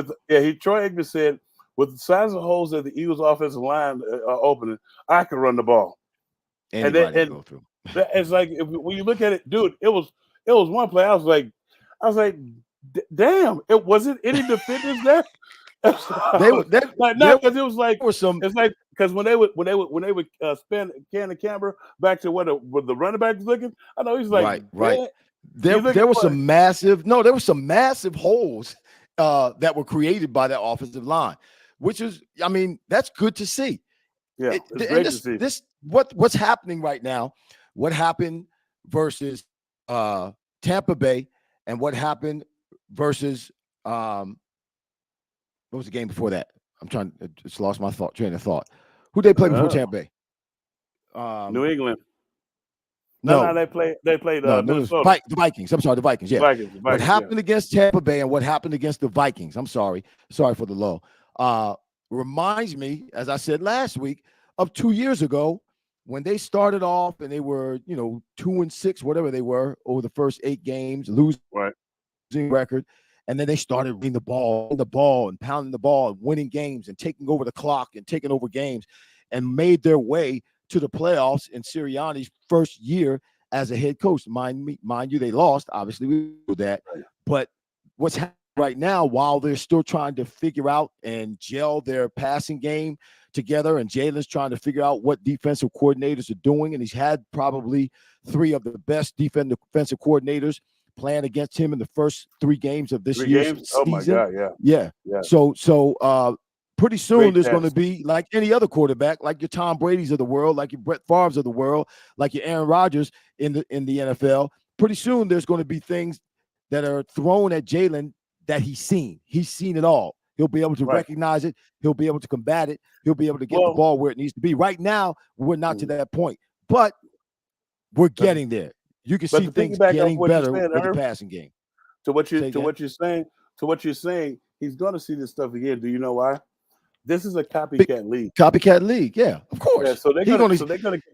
Troy Aikman said, with the size of holes that the Eagles' offensive line are opening, I can run the ball. Anybody can go through. It's like when you look at it, dude, it was one play. I was like, damn, it wasn't any defenders there. Because it was like it's like because when they would span the camera back to where the running back was looking, I know he's like right. There were some massive holes that were created by that offensive line, which is, I mean, that's good to see. Yeah, it's great to see. This what's happening right now. What happened versus Tampa Bay, and what happened versus what was the game before that? I'm just lost my train of thought. Who they play before Tampa Bay? New England. No, they played the Vikings. I'm sorry, the Vikings. Yeah. Vikings, what happened against Tampa Bay and what happened against the Vikings? I'm sorry for the low. Reminds me, as I said last week, of 2 years ago when they started off and they were, 2-6, whatever they were over the first 8 games, losing record. And then they started running the ball and pounding the ball and winning games and taking over the clock and taking over games and made their way to the playoffs in Sirianni's first year as a head coach. Mind you, they lost. Obviously, we know that. But what's happening right now, while they're still trying to figure out and gel their passing game together, and Jalen's trying to figure out what defensive coordinators are doing, and he's had probably 3 of the best defensive coordinators playing against him in the first 3 games of this year's season. Oh my God, yeah. So pretty soon there's going to be, like any other quarterback, like your Tom Brady's of the world, like your Brett Favre's of the world, like your Aaron Rodgers in the NFL. Pretty soon there's going to be things that are thrown at Jalen that he's seen. He's seen it all. He'll be able to recognize it. He'll be able to combat it. He'll be able to get the ball where it needs to be. Right now, we're not to that point, but we're getting there. You can see things getting better with the passing game. To what you're saying, he's going to see this stuff again. Do you know why? This is a copycat league. Copycat league, yeah, of course. Yeah, so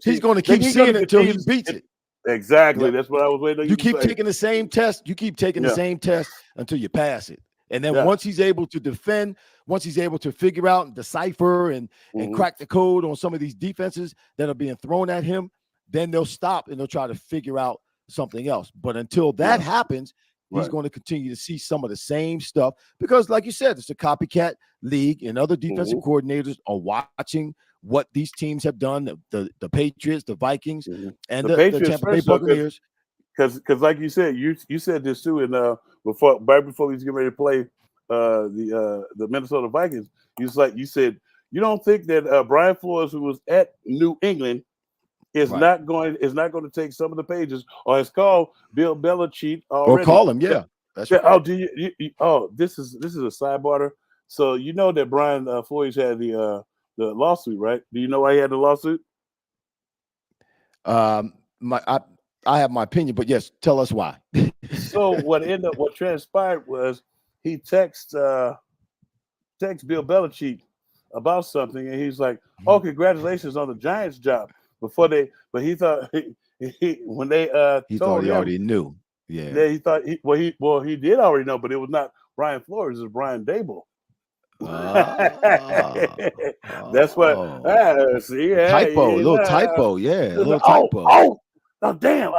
he's going to keep seeing it until he beats it. Exactly. Yeah. That's what I was waiting. You keep taking the same test. You keep taking the same test until you pass it. And then once he's able to defend, once he's able to figure out and decipher and crack the code on some of these defenses that are being thrown at him, then they'll stop and they'll try to figure out something else. But until that happens, he's going to continue to see some of the same stuff because, like you said, it's a copycat league, and other defensive coordinators are watching what these teams have done, the Patriots, the Vikings, and the Tampa Bay Buccaneers. Because like you said, you said this too, and right before we was getting ready to play the Minnesota Vikings, you said you don't think that Brian Flores, who was at New England, is not going to take some of the pages, or has called Bill Belichick already. Or call him, yeah. That's right. Oh, do you this is a sidebar. So you know that Brian Flores had the lawsuit, right? Do you know why he had the lawsuit? I have my opinion, but yes, tell us why. So what transpired was he texted Bill Belichick about something, and he's like, "Oh, congratulations on the Giants job." But he thought when they he told thought he him, already knew. Yeah, he thought he did already know, but it was not Brian Flores, it was Brian Dable. That's what. Typo, little typo, a little typo. Oh, damn!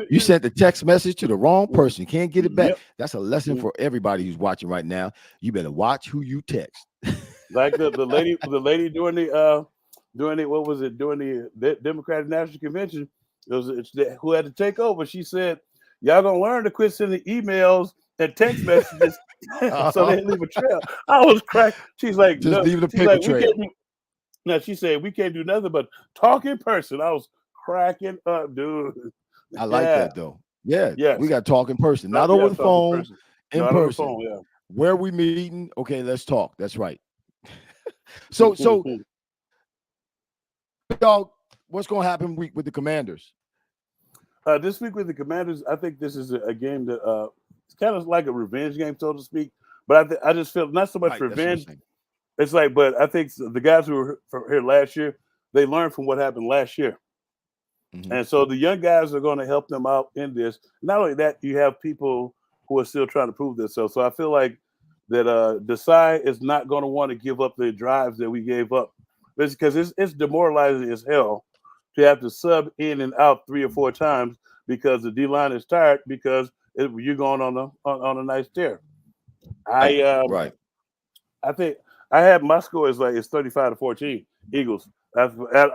You sent the text message to the wrong person. You can't get it back. That's a lesson for everybody who's watching right now. You better watch who you text. Like the lady during the Democratic National Convention, who had to take over. She said, "Y'all gonna learn to quit sending emails and text messages so they leave a trail." I was cracked. She's like, just leave the paper trail. No, she said we can't do nothing but talk in person. I was cracking up, dude. I like that though. Yeah, we got to talk in person, not over the phone. In person. Where are we meeting? Okay, let's talk. That's right. So, dog, what's going to happen with the Commanders? This week with the Commanders, I think this is a game that it's kind of like a revenge game, so to speak. But I just feel not so much revenge. It's like, but I think the guys who were here last year, they learned from what happened last year. And so the young guys are going to help them out in this. Not only that, you have people who are still trying to prove themselves. So I feel like that Desai is not going to want to give up the drives that we gave up. Because it's demoralizing as hell to have to sub in and out 3 or 4 times because the D-line is tired because you're going on a nice tear. Right. I think I have my score is 35-14 Eagles. I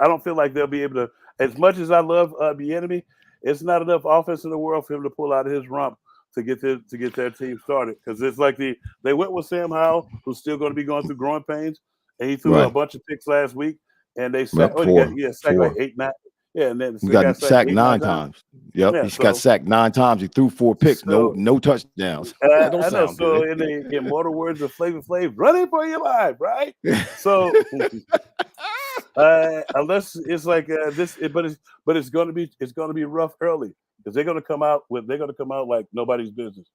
don't feel like they'll be able to, as much as I love the enemy, it's not enough offense in the world for him to pull out of his rump to get their team started. Because it's like they went with Sam Howell, who's still going to be going through growing pains, and he threw a bunch of picks last week, and they sacked sacked like 8, 9. Yeah, and then he got sacked 9 times. Yep, yeah, he got sacked 9 times. He threw 4 picks, no touchdowns. I know. So in the immortal words of Flavor Flav, running for your life, right? So unless it's like this, but it's going to be rough early because they're going to come out like nobody's business,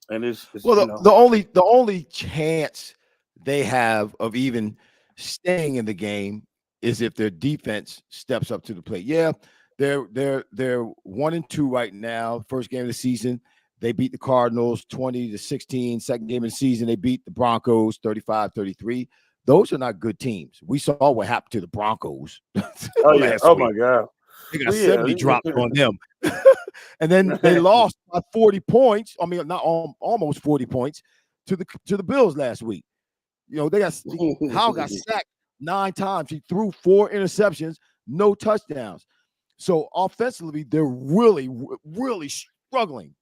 and it's the only chance they have of even staying in the game is if their defense steps up to the plate. Yeah, they're 1-2 right now. First game of the season, they beat the Cardinals 20-16. Second game of the season, they beat the Broncos 35-33. Those are not good teams. We saw what happened to the Broncos. Oh yeah! Oh my God! They got 70 dropped on them, and then they lost by 40 points. I mean, not almost 40 points to the Bills last week. You know, Howell got sacked 9 times. He threw 4 interceptions, no touchdowns. So offensively, they're really, really struggling.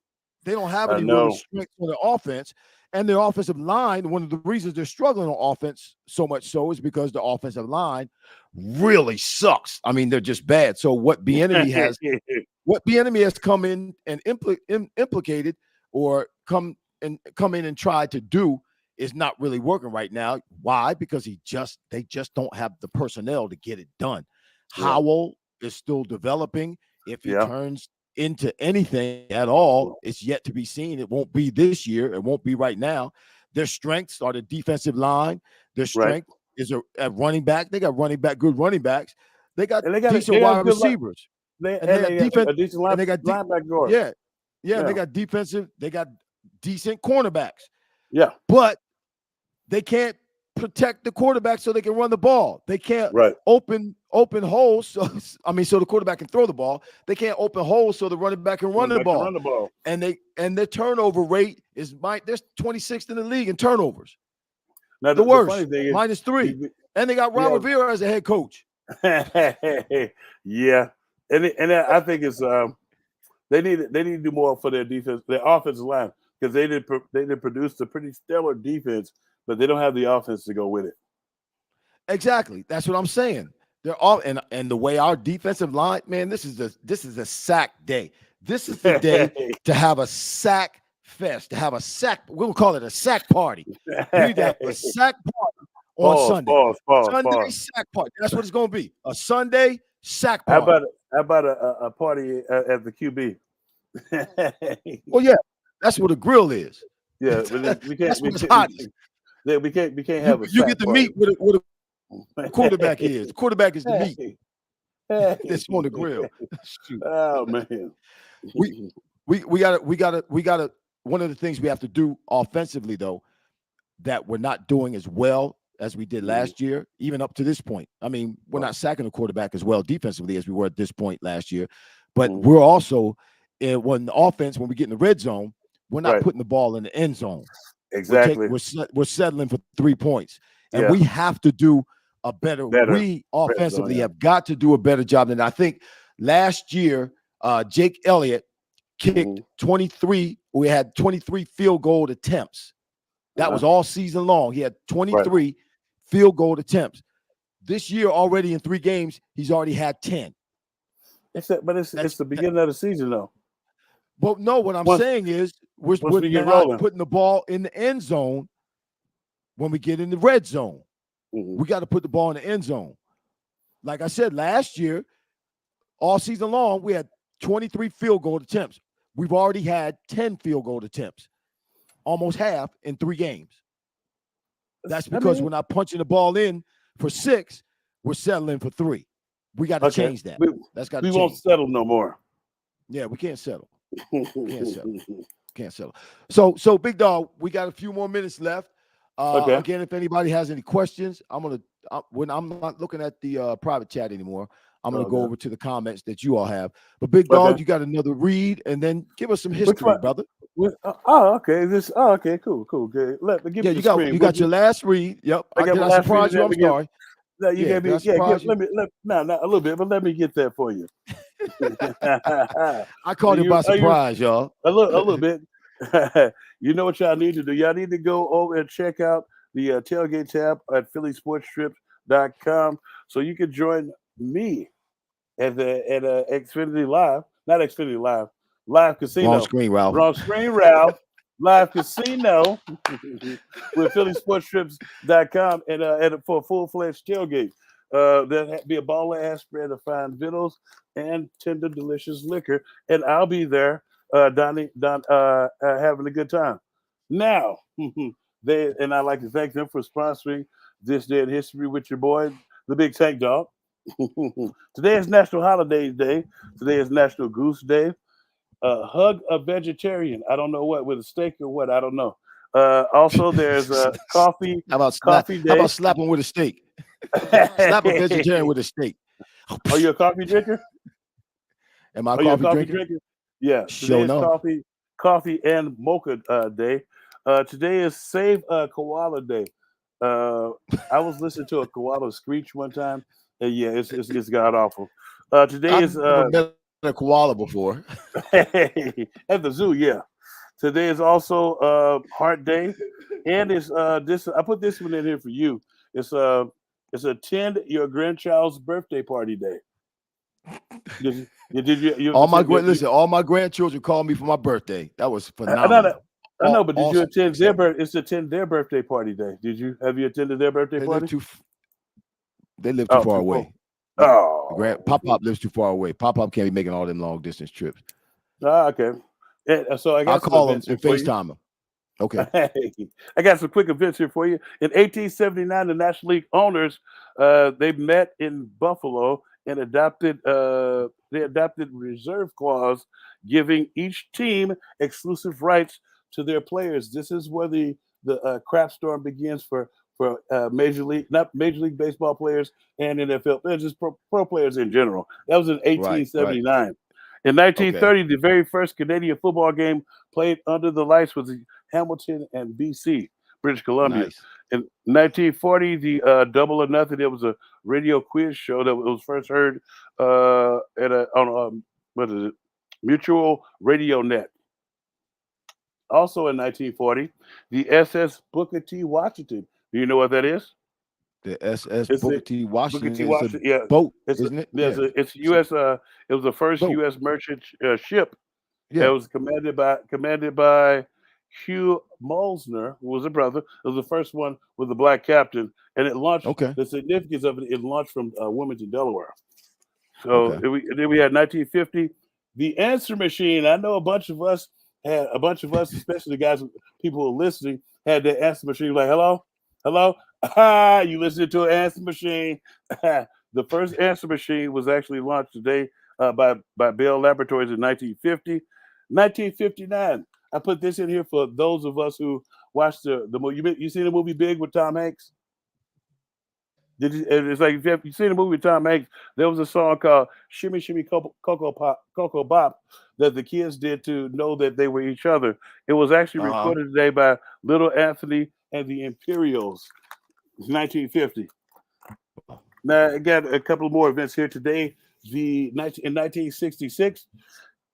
They don't have any real strength on their offense. And their offensive line, one of the reasons they're struggling on offense so much so is because the offensive line really sucks. I mean, they're just bad. So what Bieniemy has come in and implicated or come in and tried to do is not really working right now. Why? Because they just don't have the personnel to get it done. Yeah. Howell is still developing. If he turns into anything at all, it's yet to be seen. It won't be this year. It won't be right now. Their strengths are the defensive line. Their strength is at running back. They got good running backs. They got decent wide receivers. They got linebacker. Yeah. They got defensive. They got decent cornerbacks. Yeah, but they can't protect the quarterback so they can run the ball. They can't open holes. So the quarterback can throw the ball. They can't open holes so the running back can run the ball. And their turnover rate is they're 26th in the league in turnovers. Now the worst, funny thing is, -3. And they got Ron Rivera as a head coach. Yeah, and I think it's they need to do more for their defense, their offensive line, because they did produce a pretty stellar defense, but they don't have the offense to go with it. Exactly. That's what I'm saying. They're all and the way our defensive line, man, this is a sack day. This is the day to have a sack fest, to have a sack. We'll call it a sack party. We need to have a sack party on Sunday. Sunday sack party. That's what it's going to be. A Sunday sack party. How about a party at the QB? Well, yeah, that's what a grill is. Yeah, but we can't. We can't have a. You get to meet with a quarterback is. The quarterback is the meat. It's on the grill. Shoot. Oh man, we gotta. One of the things we have to do offensively, though, that we're not doing as well as we did last year, even up to this point. I mean, we're not sacking the quarterback as well defensively as we were at this point last year, but we're also when the offense, when we get in the red zone, we're not putting the ball in the end zone. Exactly. We're settling for 3 points, and we have to do a better. We offensively have got to do a better job than I think last year. Jake Elliott kicked 23. We had 23 field goal attempts. That was all season long. He had 23 field goal attempts. This year, already in 3 games, he's already had 10. It's the beginning of the season, though. But no, what I'm saying is we're not putting the ball in the end zone when we get in the red zone. We got to put the ball in the end zone. Like I said, last year, all season long, we had 23 field goal attempts. We've already had 10 field goal attempts, almost half in 3 games. That's because we're not punching the ball in for 6. We're settling for 3. We got to change that. That's got to We change. won't settle no more. Yeah, we can't settle. Can't settle. So Big Dog, we got a few more minutes left. Again, if anybody has any questions, when I'm not looking at the private chat anymore, I'm gonna go over to the comments that you all have. But Big Dog, you got another read, and then give us some history, brother. Okay, cool. Good. Let me give you the screen. You got your last read. Yep. Did I surprise you? I'm sorry. No, you gave me. Let me. Not a little bit, but let me get that for you. I caught it by surprise, y'all. A little bit. You know what y'all need to do? Y'all need to go over and check out the tailgate tab at phillysportstrips.com so you can join me at Xfinity Live, not Xfinity Live, Live Casino. Wrong screen, Ralph. Live Casino with phillysportstrips.com and for a full-fledged tailgate. There'll be a baller ass spread of fine vittles and tender, delicious liquor, and I'll be there, having a good time. Now, and I'd like to thank them for sponsoring this day in history with your boy, the Big Tank Dog. Today is National Holidays Day. Today is National Goose Day. Hug a vegetarian. I don't know what, with a steak or what. I don't know. Also, there's coffee. Coffee day. How about slapping with a steak? Slap a vegetarian with a steak. Are you a coffee drinker? Am I a coffee drinker? Yeah. Today is coffee and mocha day. Today is Save a Koala Day. I was listening to a koala screech one time, and yeah, it's god awful. Today is met a koala before at the zoo. Yeah. Today is also Heart Day, and it's this. I put this one in here for you. It's attend your grandchild's birthday party day. All my grandchildren called me for my birthday. That was phenomenal. I know, but did you attend their birthday? It's attend their birthday party day. Have you attended their birthday party? They live too far away. Oh, Pop lives too far away. Pop can't be making all them long distance trips. Okay. So I'll call him and FaceTime him. Okay. I got some quick events here for you. In 1879, the National League owners they met in Buffalo and adopted reserve clause, giving each team exclusive rights to their players. This is where the crap storm begins for Major League Baseball players and NFL players, just pro players in general. That was in 1879. Right. In 1930, the very first Canadian football game played under the lights was Hamilton and BC, British Columbia. Nice. In 1940, the Double or Nothing, it was a radio quiz show that was first heard on Mutual Radio Net. Also in 1940, the SS Booker T. Washington. Do you know what that is? The SS Booker T. Washington. Booker T. Washington, boat, isn't it? It's U.S. It was the first boat. U.S. merchant ship that was commanded by Hugh Molsner, who was a brother. It was the first one with a black captain, and it launched. The significance of it launched from Wilmington, Delaware. So then we had 1950, the answer machine. I know a bunch of us, especially the guys, people who are listening, had their answer machine like, hello. You listening to an answer machine. The first answer machine was actually launched today by Bell Laboratories in 1950. 1959. I put this in here for those of us who watched the movie. You seen the movie Big with Tom Hanks? Did you? It's like if you seen the movie with Tom Hanks, there was a song called "Shimmy Shimmy Cocoa Bop" that the kids did to know that they were each other. It was actually recorded today by Little Anthony and the Imperials, 1950. Now I got a couple more events here today. In 1966,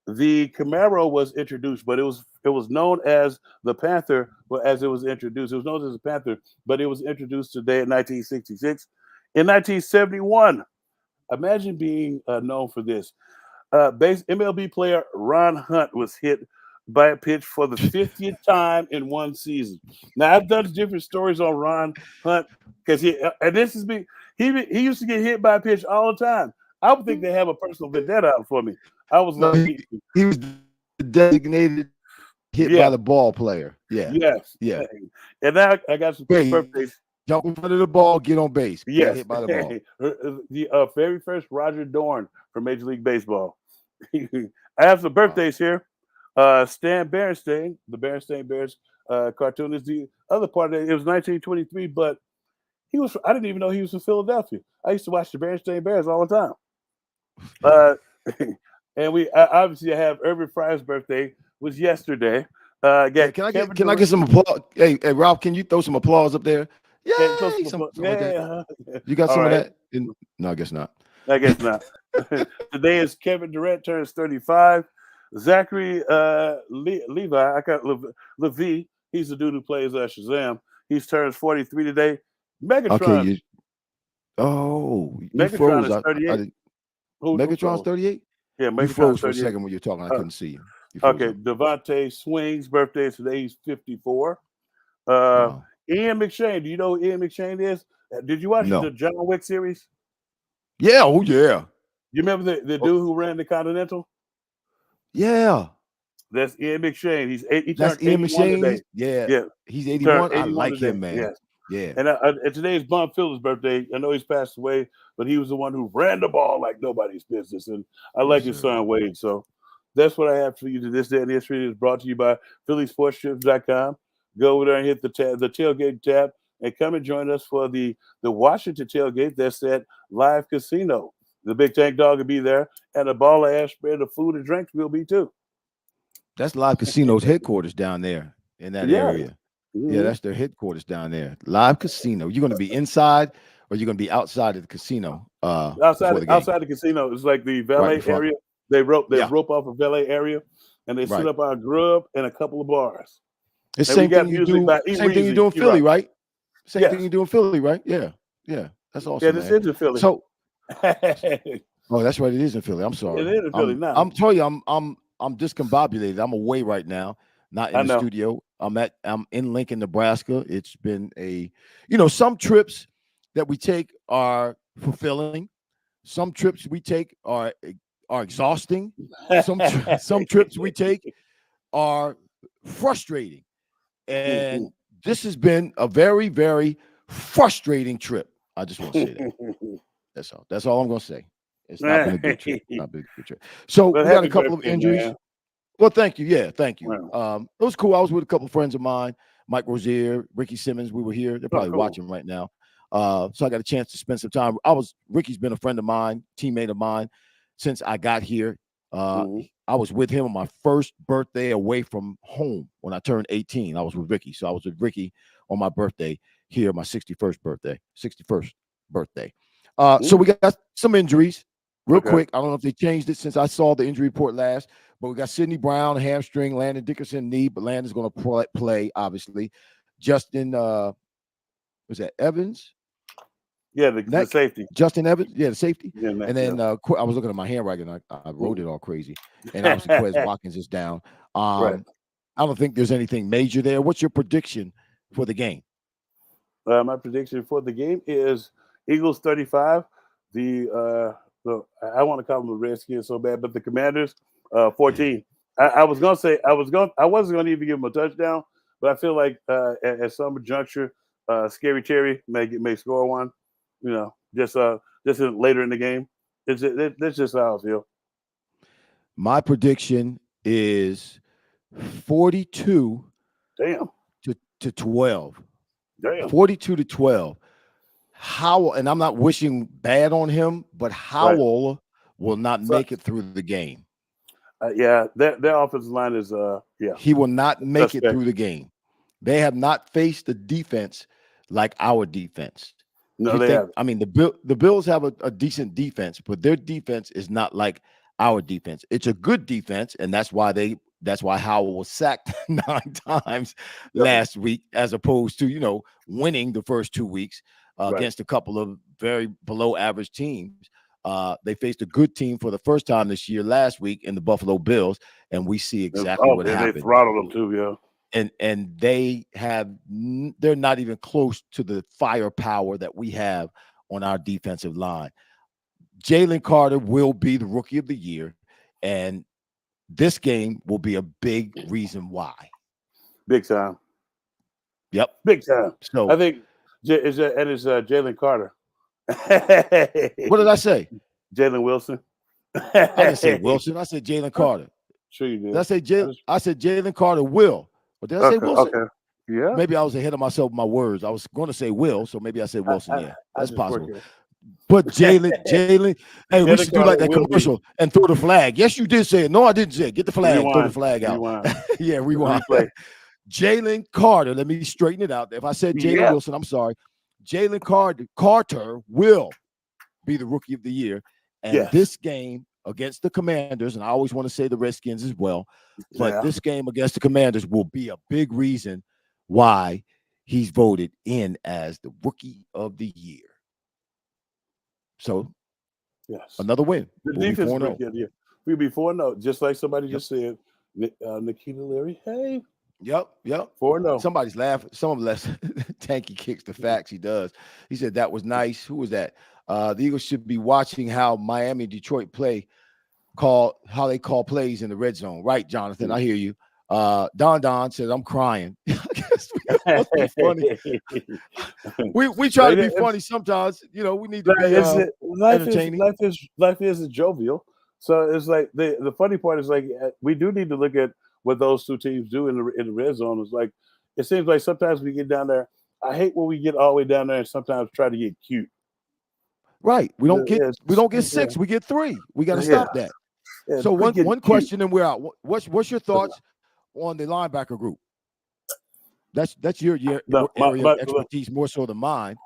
the Camaro was introduced, but it was known as the Panther. But as it was introduced, it was known as the Panther, but it was introduced today in 1966. In 1971, imagine being known for this. MLB player Ron Hunt was hit by a pitch for the 50th time in one season. Now I've done different stories on Ron Hunt because he used to get hit by a pitch all the time. I would think they have a personal vendetta out for me. I was lucky. He was designated hit by the ball player. Yeah. Yes. Yeah. And now I got some quick birthdays. Jump in front of the ball, get on base. Get Yes. hit by the ball. The very first Roger Dorn from Major League Baseball. I have some birthdays here. Stan Berenstain, the Berenstain Bears cartoon is the other part of it. It was 1923, but I didn't even know he was from Philadelphia. I used to watch the Berenstain Bears all the time. And we obviously have Irving Fryar's birthday was yesterday. Can I get some applause? Hey, Ralph, can you throw some applause up there? Yeah, you got some of that? No, I guess not. I guess not. Today is Kevin Durant turns 35. Zachary Levi, Levi, he's the dude who plays Shazam. He turns 43 today. Megatron. Okay, Megatron froze. is 38. Megatron's 38? Yeah, you froze for a second when you were talking. I couldn't see you. Okay, Devontae Swing's birthday today. He's 54. Ian McShane. Do you know who Ian McShane is? Did you watch the John Wick series? Yeah. Oh, yeah. You remember the dude who ran the Continental? Yeah. That's Ian McShane. That's Ian McShane today. Yeah. He's 81. I like him, man. Yes. Yeah. And today is Von Phillips' birthday. I know he's passed away, but he was the one who ran the ball like nobody's business. And I like his son, Wade. So that's what I have for you to this day in history. Is brought to you by PhillySportsTrips.com. Go over there and hit the tailgate tab and come and join us for the Washington tailgate. That's at Live Casino. The Big Tank Dog will be there, and a ball of ash spread of food and drinks will be too. That's Live Casino's headquarters down there in that area. Mm-hmm. Yeah, that's their headquarters down there. Live Casino. You're going to be inside or you're going to be outside of the casino? Outside the casino. It's like the valet area. They rope off a valet area, and they set up our grub and a couple of bars. It's the same thing you do. Same thing you do in Philly, right? Same thing you do in Philly, right? Yeah. That's awesome. Yeah, this is in Philly. So, oh, that's right. It is in Philly. I'm sorry. It is in Philly now. I'm telling you, I'm discombobulated. I'm away right now, not in the studio. I'm in Lincoln, Nebraska. It's been some trips that we take are fulfilling. Some trips we take are exhausting. Some trips we take are frustrating. And this has been a very, very frustrating trip. I just want to say that. That's all I'm going to say. It's not been a good trip. So we got a couple of injuries. Man. Well, thank you. Yeah, thank you. It was cool. I was with a couple of friends of mine, Mike Rozier, Ricky Simmons. We were here. They're probably watching right now. So I got a chance to spend some time. Ricky's been a friend of mine, teammate of mine since I got here. I was with him on my first birthday away from home when I turned 18. I was with Ricky. So I was with Ricky on my birthday here, my 61st birthday. So we got some injuries real quick. I don't know if they changed it since I saw the injury report last, but we got Sidney Brown, hamstring, Landon Dickerson, knee, but Landon's going to play, obviously. Justin, was that Evans? Yeah, the safety. Justin Evans, the safety. Yeah, and then I was looking at my handwriting. I wrote it all crazy. And obviously, Quez Watkins is down. I don't think there's anything major there. What's your prediction for the game? My prediction for the game is Eagles 35. I want to call them the Redskins so bad, but the Commanders 14. I wasn't going to even give them a touchdown, but I feel like at some juncture, Scary Terry may score one. Just later in the game. That's just how I feel. My prediction is 42 to 12. Damn. 42 to 12. Howell, and I'm not wishing bad on him, but Howell will not make it through the game. Their offensive line is He will not make it through the game. They have not faced the defense like our defense. No, they have. I mean, the Bills have a decent defense, but their defense is not like our defense. It's a good defense, and that's why Howell was sacked 9 times last week, as opposed to winning the first 2 weeks against a couple of very below average teams. They faced a good team for the first time this year last week in the Buffalo Bills, and we see exactly what happened. They throttled them too, And they're not even close to the firepower that we have on our defensive line. Jalen Carter will be the rookie of the year, and this game will be a big reason why. Big time. Yep. Big time. So I think It's Jalen Carter. What did I say? Jalen Wilson. I didn't say Wilson. I said Jalen Carter. Sure you did. Did I say I said Jalen Carter will. But did I say Wilson? Okay. Yeah. Maybe I was ahead of myself with my words. I was going to say Will, so maybe I said Wilson. Yeah, that's possible. working. But Jalen, hey, we Jalen should do like that Carter will commercial and throw the flag. Yes, you did say it. No, I didn't say it. Get the flag. Rewind. Throw the flag out. Rewind. Yeah, rewind. Replay. Jalen Carter. Let me straighten it out. If I said Jalen Wilson, I'm sorry. Jalen Carter will be the rookie of the year. And this game against the Commanders, and I always want to say the Redskins as well, but this game against the Commanders will be a big reason why he's voted in as the rookie of the year. So, another win. The we'll defense be 4-0. We'll be 4-0, just like somebody just said. Nikita Leary, hey. Yep. 4-0. Somebody's laughing. Some of us Tanky kicks the facts. He does. He said that was nice. Who was that? The Eagles should be watching how Miami, Detroit how they call plays in the red zone. Right, Jonathan? I hear you. Don said, I'm crying. I guess we funny. we try to be funny sometimes. You know, we need to be entertaining. Life is jovial. So it's like the funny part is like we do need to look at what those two teams do in the red zone. It's like it seems like sometimes we get down there. I hate when we get all the way down there and sometimes try to get cute. Right. We don't get 6. We get 3. We got to stop that. Yeah, so one question and we're out. What's your thoughts on the linebacker group? That's your area of expertise more so than mine.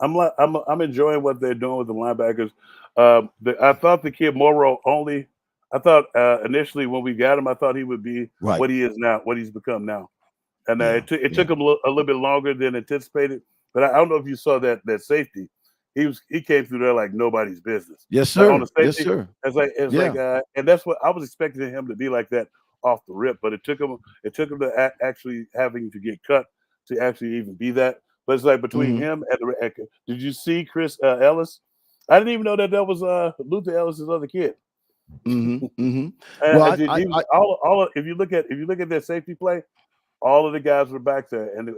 I'm enjoying what they're doing with the linebackers. I thought the kid Morrow only. I thought initially when we got him, I thought he would be what he is now, what he's become now, and it took him a little bit longer than anticipated. But I don't know if you saw that safety. He came through there like nobody's business. Yes, sir. On the safety, yes, sir. It's like and that's what I was expecting him to be like that off the rip. But it took him to actually having to get cut to actually even be that. But it's like between him and did you see Chris Ellis? I didn't even know that was Luther Ellis's other kid. Well, if you look at their safety play, all of the guys were back there, and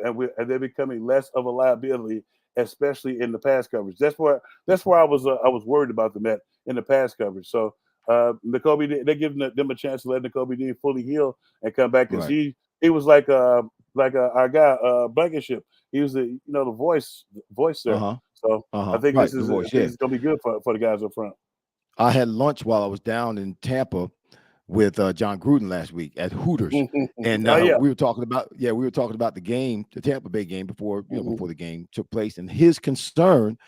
they're becoming less of a liability, especially in the pass coverage. That's where I was worried about them in the pass coverage. So Nakobe, they're giving them a chance to let Nakobe Dean fully heal and come back because he was like our guy Blankenship. He was the voice there. So I think this is going to be good for the guys up front. I had lunch while I was down in Tampa with John Gruden last week at Hooters, and we were talking about the game, the Tampa Bay game before the game took place, and his concern,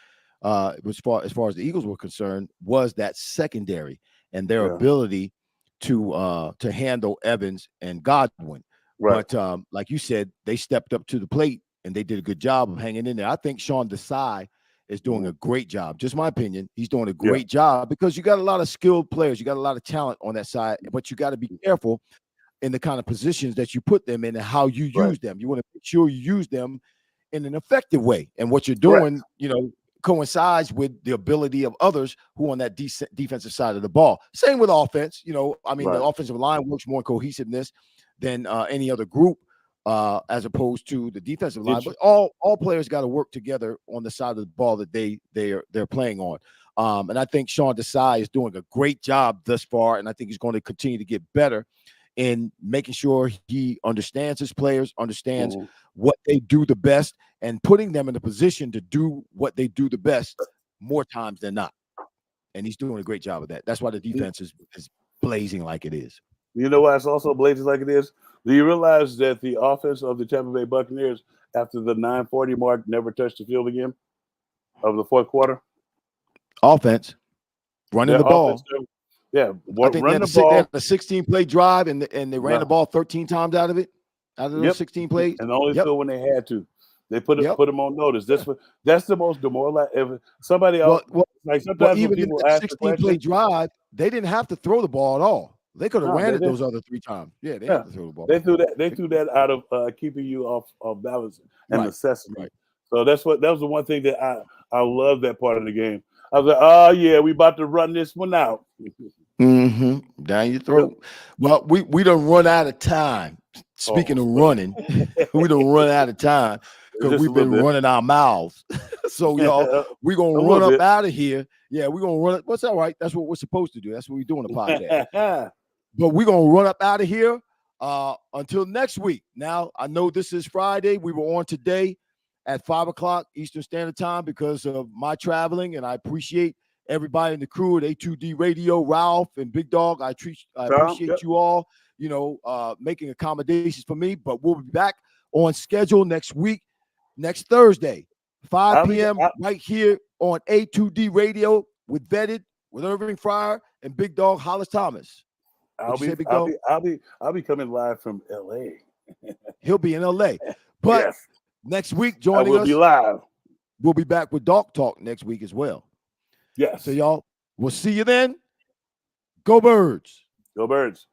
as far as the Eagles were concerned, was that secondary and their ability to handle Evans and Godwin. Right. But like you said, they stepped up to the plate and they did a good job of hanging in there. I think Sean Desai is doing a great job. Just my opinion. He's doing a great job because you got a lot of skilled players. You got a lot of talent on that side, but you got to be careful in the kind of positions that you put them in and how you use them. You want to make sure you use them in an effective way. And what you're doing, coincides with the ability of others who on that defensive side of the ball. Same with offense. The offensive line works more in cohesiveness than any other group. As opposed to the defensive line, but all players got to work together on the side of the ball that they're playing on. And I think Sean Desai is doing a great job thus far, and I think he's going to continue to get better in making sure he understands his players, understands what they do the best, and putting them in a position to do what they do the best more times than not. And he's doing a great job of that. That's why the defense is blazing like it is. You know why it's also blazing like it is? Do you realize that the offense of the Tampa Bay Buccaneers, after the 9:40 mark, never touched the field again of the fourth quarter? Offense, running the ball. Yeah, I think run they had a 16-play drive, and they ran the ball 13 times out of those 16 plays. And only so when they had to. They put them on notice. That's the most demoralizing. Somebody else, sometimes even in that 16-play drive, they didn't have to throw the ball at all. They could have ran it those other 3 times. Yeah, they had to throw the ball. They threw that out of keeping you off balance and necessity. Right. So that was the one thing that I love that part of the game. I was like, oh yeah, we about to run this one out. Down your throat. Well, we done run out of time. Speaking of running, we done run out of time. because we've been running our mouths. So, y'all, we're going to run up out of here. Yeah, we're going to run. What's all right? That's what we're supposed to do. That's what we do on the podcast. But we're going to run up out of here until next week. Now, I know this is Friday. We were on today at 5 o'clock Eastern Standard Time because of my traveling, and I appreciate everybody in the crew at A2D Radio, Ralph and Big Dog. I appreciate you all, making accommodations for me. But we'll be back on schedule next week, next Thursday, 5 p.m. right here on A2D Radio with Irving Fryar and Big Dog Hollis Thomas. I'll be coming live from LA. He'll be in LA. But yes. Next week, joining us, be live. We'll be back with Dog Talk next week as well. Yes. So, y'all, we'll see you then. Go Birds. Go Birds.